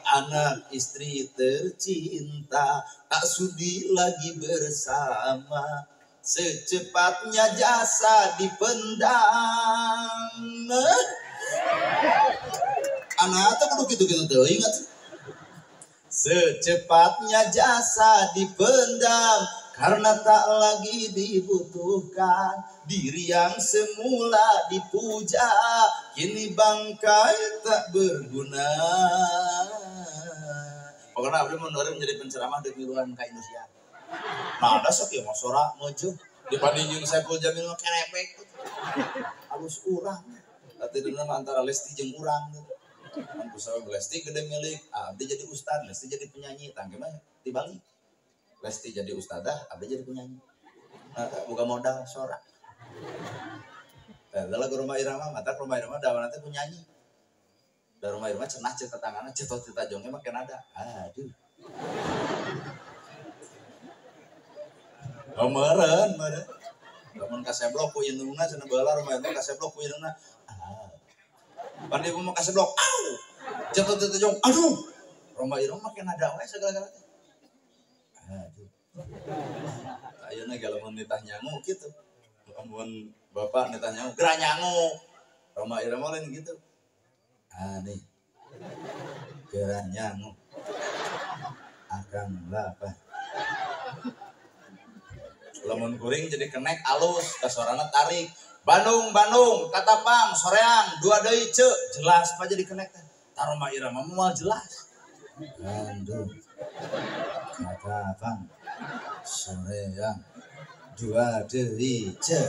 anak istri tercinta tak sudi lagi bersama secepatnya jasa dipendam anak tuh kudu gitu tuh ingat secepatnya jasa dipendam karena tak lagi dibutuhkan diri yang semula dipuja kini bangkai tak berguna. Pokoknya abdi menurut menjadi penceramah di miluan ka Indonesia. Nah ada sok ya mosora mojo dibandingin Saiful Jamil kenepek halus urang tapi dengan antara Lesti jeung urang Aku sama Lesti gede milik, abdi jadi ustad, Lesti jadi penyanyi, tangke mah dibalik. Lesti jadi ustadah, abdi jadi penyanyi. Nah, buka modal sorak. Lagu Roma Irama, mata Roma Irama dawan nanti penyanyi. Dan Roma Irama cenah cerita tangannya, cerita jongnya makin ada. Aduh. Meren. Lamun kaseblok ku indungna cenah baheula Roma Irama kaseblok ku indungna. Pandai mau kasih blok, jatuh jong, aduh, Roma Irama makin ada wae segala-galanya. Aduh, ayeuna ge lamun nitah nyangu gitu, lamun bapak nitah nyangu, geura nyangu, Roma Irama lain gitu. Nih, geura nyangu, akan lapar. Lamun kuring jadi kenek alus, kasorana tarik. Bandung, Katapang, Soreang, dua deui ceu, jelas apa jadi connect. Roma Irama moal jelas. Bandung, Katapang, Soreang, dua deui ceu.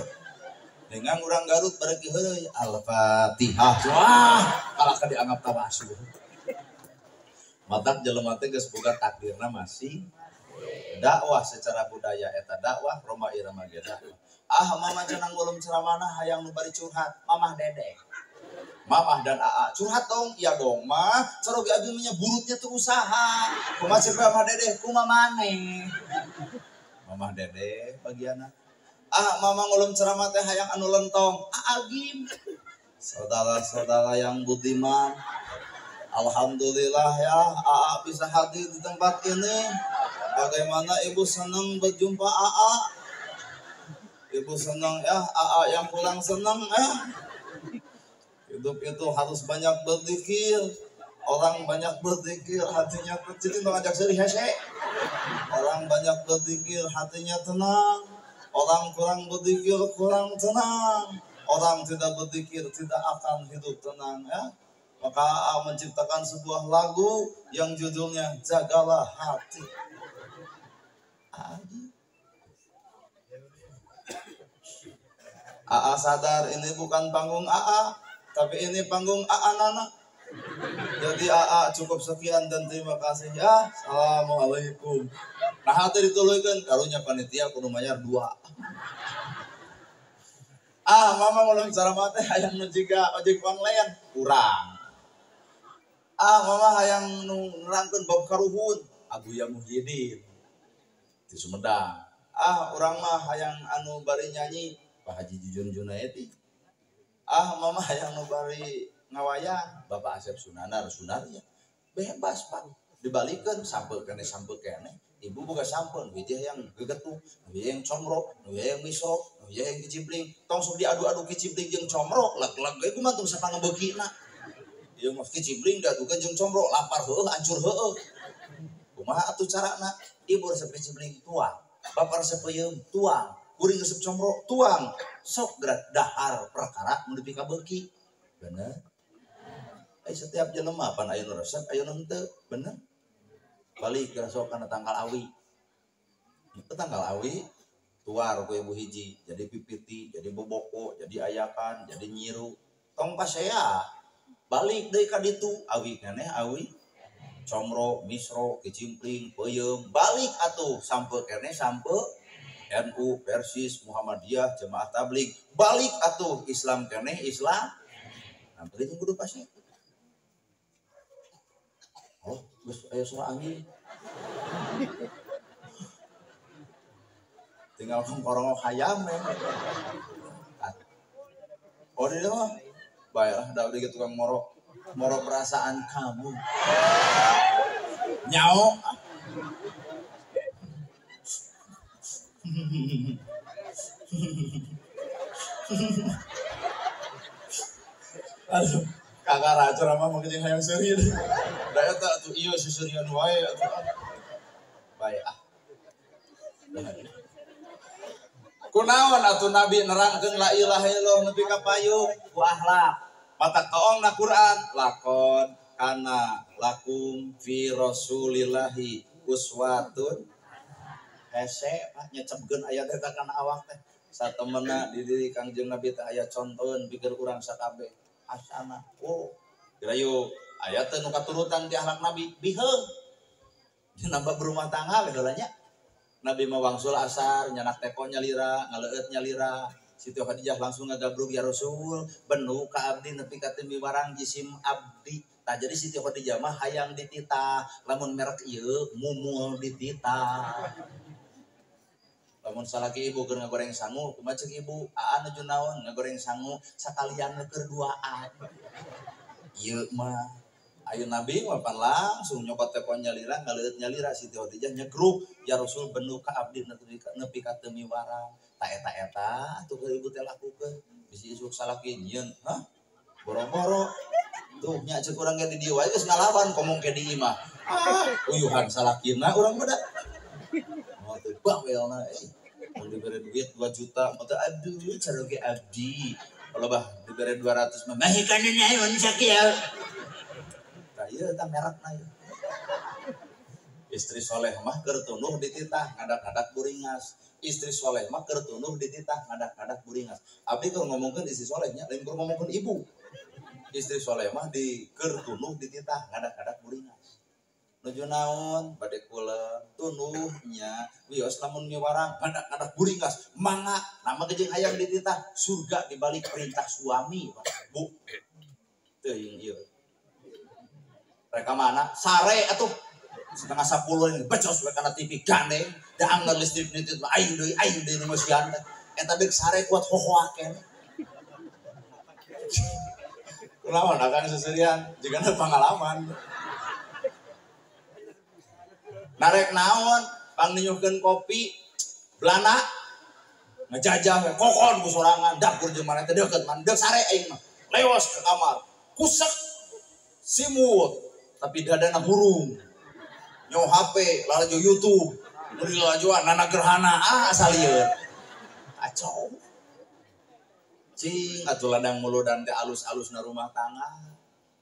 Dengan urang Garut bareki heuy Al-Fatihah. Wah, kalaka dianggap tawasul. Matak jelema teh geus boga takdirna masih dakwah secara budaya eta dakwah Roma Irama ge dakwah. Mama cenang belum ceramana hayang nu bari curhat mamah dede mamah dan aa curhat dong iya dong mah sarogi abi nya burutnya tuh usaha kumaha cek mamah dede kumaha maneh mamah dede bagiana mama ngulum ceramah teh hayang anu lentong agim saudara-saudara yang budiman alhamdulillah ya aa bisa hadir di tempat ini bagaimana ibu senang berjumpa aa ibu senang ya, AA yang pulang senang ya. Hidup itu harus banyak berzikir. Orang banyak berzikir hatinya kecil itu ngajak sedih hese. Orang banyak berzikir hatinya tenang. Orang kurang berzikir kurang tenang. Orang tidak berzikir tidak akan hidup tenang ya. Maka AA menciptakan sebuah lagu yang judulnya Jagalah Hati. AA sadar ini bukan panggung AA, tapi ini panggung AA Nana. Jadi AA cukup sekian dan terima kasih ya. Assalamualaikum. Nah hati dituluykeun karunya panitia kudu mayar 2. Mama ngulung ceramah teh hayang nu jiga ojek online kurang. Mama hayang nu nerangkeun bab karuhun Abuya Muhyiddin di Sumedang. Urang mah hayang anu bari nyanyi Pak Haji Jujun Junaedi. Mama hayang nu bari ngawayang Bapak Asep Sunanar ya. Bebas Pak. Dibalikeun sampel kene. Ibu boga sampel hiji yang gegetuk, hiji yang comrok, hiji yang misrok, hiji yang kicibling. Tong sok diadu-adu kicibling jeung comrok, leg-leg ge kumaha tong sapang ngebeukina. Ieu mah kicibling dadukeun jeung comrok, lapar heueuh, hancur heueuh. Kumaha atuh carana? Ibu resep kicibling tuang, bapak resep peuyeum tuang. Kuring resep comrok tuang sok gerak dahar perkara mun nepi ka beuki bener setiap jelema pan aya nu resep aya nu henteu bener balik ka sok kana tanggal awi tuar ku ibu hiji jadi pipiti jadi boboko jadi ayakan jadi nyiru tong pasea balik deui ka ditu awi keneh awi comro misro kicimpling peuyeum balik atuh sampe keneh sampe NU, Persis, Muhammadiyah, Jemaah Tabligh, balik atuh Islam keneh Islam. Nah, beli jeung kudu pasti. Oh, geus aya suara angin. Tinggal ngorongok hayam ya. Oh, dia mah. Baiklah, da udah gitu tukang moro perasaan kamu. Nyao. Aduh, kakak racun mah mau jeung hayang seuri. Da eta atuh ieu seserian wae atuh. Bae ah. Kunaon atuh Nabi nerangkeun la ilaha illallah nepi ka payung ku akhlak. Mata kaongna Quran lakon kana lakum fi rasulillahi uswatun hese nyecepkeun aya teh kana awak teh satemena di diri Kangjeng Nabi teh aya contoheun pikeun urang sakabeh asana. Oh, dirayu aya teh nu katurutan ti akhlak Nabi biheung. Nambah berumah tangga bedolanya. Nabi mah wangsul asar nyanak teko nyalira, ngaleut nyalira. Siti Khadijah langsung ngagabrug ya Rasul, benu ka abdi nepi ka teu miwarang jisim abdi. Tah jadi Siti Khadijah mah hayang dititah, lamun merek ieu mumul dititah. Lamun salaki ibu keur ngagoreng sangu, kumaha ceuk ibu? Aa nuju naon ngagoreng sangu sakalian keur duaan. Ieu mah ayo Nabi mapan langsung nyokot telepon nyalira ngaleut nyalira Siti Khadijah nyegruk ya Rasul benu ka abdi nepi ka teu miwarang. Ta eta tuh ke ibu teh lakukeun bisi isuk salaki nyieun hah boro-boro tuh nya ceuk urang ge di dieu wae geus ngalawan ngomong ke di imah uyuhan salakina urang beda mau teh bawelna mau dibere duit 2 juta mau teh aduh caroge abdi kalau bah dibere 200 mah mahikana naon sakieu tah ieu tah merekna ieu istri soleh mah keur tunuh dititah ngadak-ngadak buringas istri soleh mah keur tunuh dititah ngadak-ngadak buringas abdi keur ngomongkeun istri soleh nya lain keur ngomongkeun ibu istri soleh mah di keur tunuh dititah ngadak-ngadak buringas nuju naon bade kula tunuh nya wios lamun miwarang ngadak-ngadak buringas mangga nama jeung hayang dititah surga dibalik perintah suami Bu teuing ieu reka mana sare atuh setengah 10 ini becos we kana TV gandeng da anggar listrik nitit aing deui nu meusian teh eta deuk sare kuat hohoakeun kunaon akang seserian jigana pangalaman narek naon pangninyuhkeun kopi Belanda ngejajah kokon ku sorangan dapur jeung mana teh deukeut man deuk sare aing mah leos ke kamar kusek simut tapi dadana hurung nyo HP lalajo YouTube nuri lalajoan nana gerhana asal ieu acau cing atuh ladang muludan teh alus-alusna rumah tangga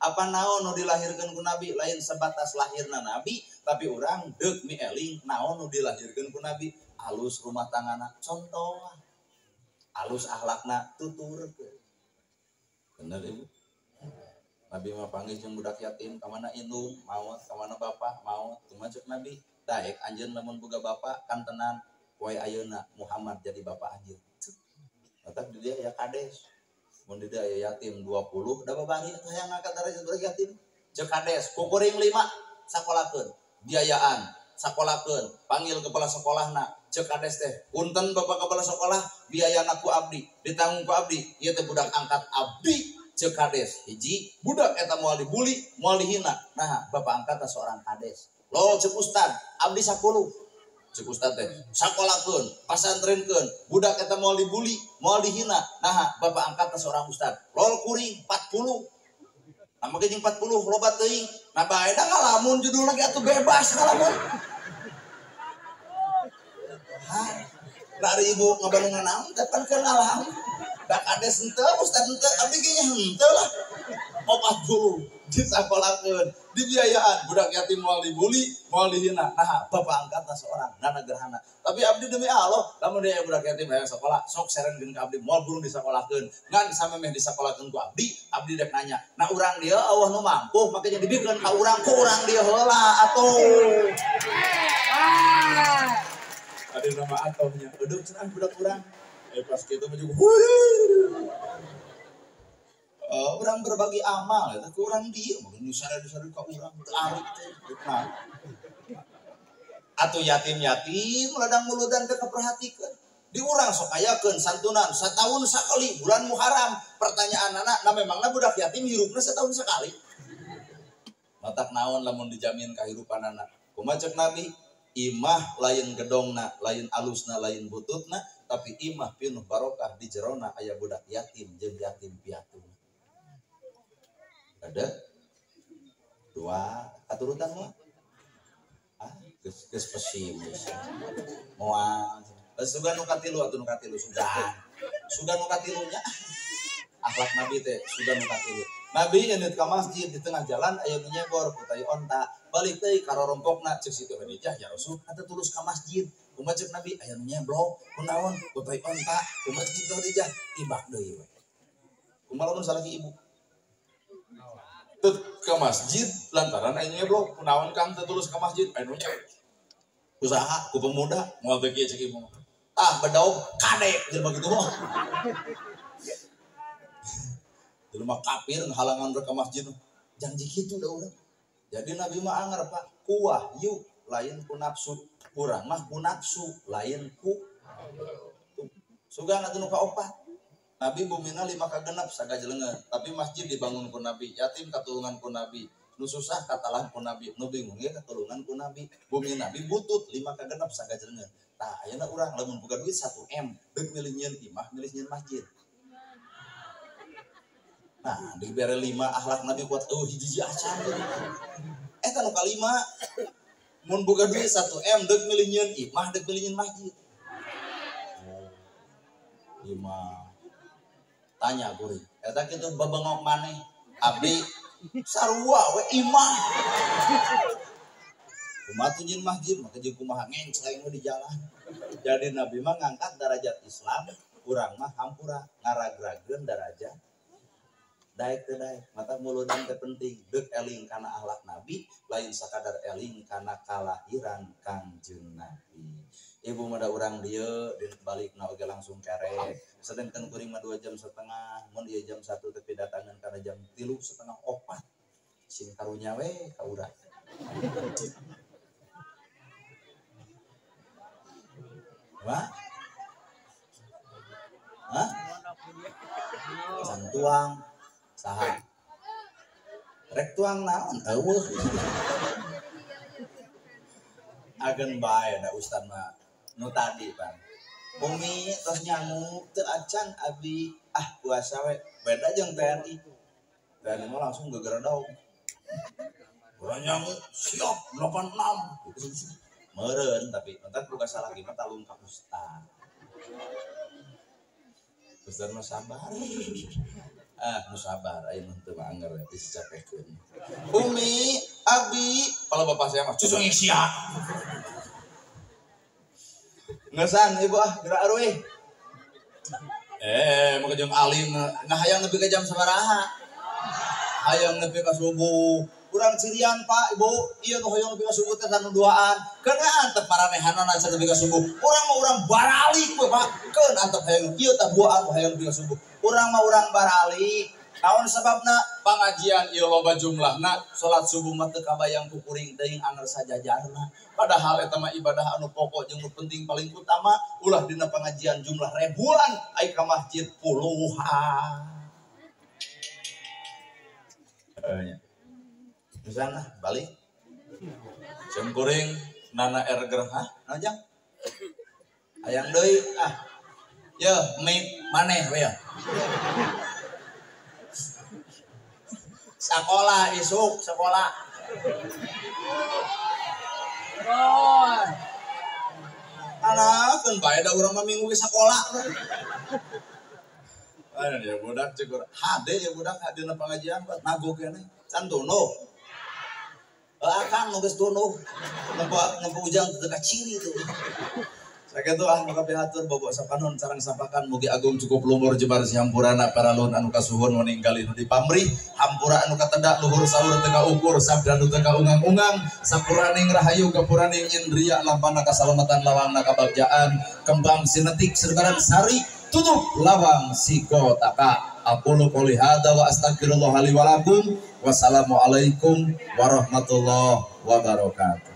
apa naon nu dilahirkeun ku Nabi lain sebatas lahirna Nabi tapi urang deuk mieling naon nu dilahirkeun ku Nabi alus rumah tanggana contoh alus akhlakna tuturkeun bener ibu Nabi mah panggil jeung budak yatim ka mana indung maot ka mana bapak maot kumaha ceuk Nabi daek anjeun lamun boga bapak kan tenan poe ayeuna Muhammad jadi bapak anjeun tetep di dia ya kades mun di dia ya yatim 20 da babari hayang ngangkat dari budak yatim ceuk kades kukuring 5 sakolakeun biayaan sakolakeun panggil kepala sekolahna ceuk kades teh punten bapak kepala sekolah biayana ku abdi ditanggung ku abdi ieu teh budak angkat abdi ceuk kades hiji budak eta moal dibuli moal dihina nah bapak angkat seorang kades lo ceuk ustad abdi 10 ceuk ustad teh sakolakeun pasantrenkeun budak eta moal dibuli moal dihina nah bapak angkat seorang ustad lol kuring 40 nama ge 40 loba teuing nah bae da ngalamun judul lagi atuh bebas ngalamun dari ibu ngabalungan naon teh pan keur ngalamun dak ades henteu ustad henteu abdi ge nya henteu lah 40 disakolakeun dibiayaan budak yatim moal dibuli moal dihina nah bapak angkatna seorang nana gerhana tapi abdi demi Allah lamun dia budak yatim hayang sekolah sok serengkeun ka abdi moal burung disakolakeun ngan samemeh disakolakeun ku abdi dek nanya nah urang dia Allah nu mampu makanya dibikeun ka urang ku urang dia heula atuh Ada nama atohnya. Udah cenah budak urang. Pas kitu mah juga orang berbagi amal eta ku urang dieu mah nu sada-sada ka urang teu arik teh. Nah. Atuh yatim-yatim ladang muludan teu kaperhatikeun. Di urang sok ayakeun santunan sataun sakali bulan Muharram. Pertanyaan anak memangna budak yatim hirupna setahun sekali. Matak naon lamun dijamin kahirupan anak. Kumaha cek Nabi? Imah lain gedongna, lain alusna, lain bututna, tapi imah pinuh barokah di jerona aya budak yatim jeung yatim piatu. Ada dua aturutan mah. Geus pesimis. Moal. Sugan nu katilu atuh nu katilu sugan. Sugan nu katilunya. Akhlak Nabi teh sugan nu katilu. Nabi nyeunit ka masjid di tengah jalan aya nu nyebor ku tai onta. Balik deui ka rorompokna cek situ Khadijah ya Rasul atuh tulus ka masjid. Kumaha cek Nabi aya nu nyeblok kunaon ku tai onta. Kumaha cek Khadijah ibak deui we. Kumaha lamun salaki ibu? Tut ke masjid lantaran aya nyeblok kunaon Kang teu tulus ka masjid aya nu usaha ku pemuda moal teu kieu cek ibu. Bedaug kade jelema kitu mah. Jelema kafir halangan rek ka masjid. Janji kitu da urang. Jadi Nabi mah anger Pak, ku wahyu lain ku nafsu, urang mah ku nafsu lain ku sugan atuh nu kaopat. Nabi bumina 5 ka genep sagajelengeun, tapi masjid dibangun ku Nabi, yatim katulungan ku Nabi, nu susah katalah ku Nabi, nu bingung ge katulungan ku Nabi. Bumi Nabi butut 5 ka genep sagajelengeun. Tah ayeuna urang lamun boga duit 1 M, deuk milih nyieun imah, milih nyieun masjid. Nah, dibere 5 akhlak Nabi kuat hiji acan. Eta nu kalima mun boga duit 1 M deuk milih nyieun imah, deuk milih nyieun masjid. 5 tanya kuring. Eta kitu babengok maneh. Abdi sarua we imah. Kumaha tuh nyieun masjid maka jeung kumaha ngencleng di jalan. Jadi Nabi mah ngangkat derajat Islam, urang mah hampura ngaragrageun derajat daek teu daek. Mata muludan teh penting deuk eling kana akhlak Nabi lain sakadar eling kana kalahiran Kangjeng Nabi. Ibu mada urang dieu di balikna oge langsung kerek. Sedengkeun kuring mah 2,5 jam, mun ieu jam 1 teh pidatangan kana jam 3:30 4. Sing karunya we ka urang. Wah? Hah? Santuang saha? Rek tuang naon eueuh. Agen bae da ustad mah nu tadi Pan. Bumi tos nyamuk teu acan abdi puasa we. Beda jeung TNI. TNI mah langsung gegeredog. Urang nyamuk siap 86. Meureun tapi entar buka salah gimana talung ka ustad. Ustad mah sabar. Nu sabar ayeuna teu mah anger bisa capekeun. Umi, abi, kalau bapak saya mah cucu ngisia. Ngeusan ibu gerak arweh. Maka jeung alim ngahayang nepi ka jam sabaraha? Hayang nepi ka subuh. Urang cirian Pak, Ibu, ieu nu hoyong nepi ka subuh teh sanu duaan. Keun antep paranehanana can nepi ka subuh. Urang mah urang baralik we Pak. Keun antep hayang ieu tah duaan hayang nepi ka subuh. Urang mah urang baralik. Naon sababna pangajian ieu loba jumlahna, salat subuh mah teu kabayang ku kuring teuing anger sajajarna. Padahal eta mah ibadah anu pokok jeung nu penting paling utama, ulah dina pangajian jumlah ribuan ai ka masjid puluhan. Misalnya balik. Jeung kuring nana erger najang. Hayang deui Ye, mik maneh we ya. Sekolah isuk sekolah. Anakeun bae da urang mah minggu ge sekolah. Ya budak cek urang. Hade ya budak dina pengajian nago keneh. Can tunuh. Akang nu geus tunuh. Nempo ujang teu ka ciri tuh. Sakitu maka pihatur bobo sapanon sareng sampakan mugi agung cukup lumur jebar sihampurana para lun anu kasuhun meninggal nu dipamrih. hampura anu katedak luhur sahur tengah ukur sabda nu tengah ungang-ungang sapuraning rahayu kapuraning indria lampana kasalamatan lawang nakabagjaan kembang sinetik serbaran sari tutup lawang sikotaka. Aqulu qouli hadza wa astaghfirullah li wa lakum. Wassalamualaikum warahmatullahi wabarakatuh.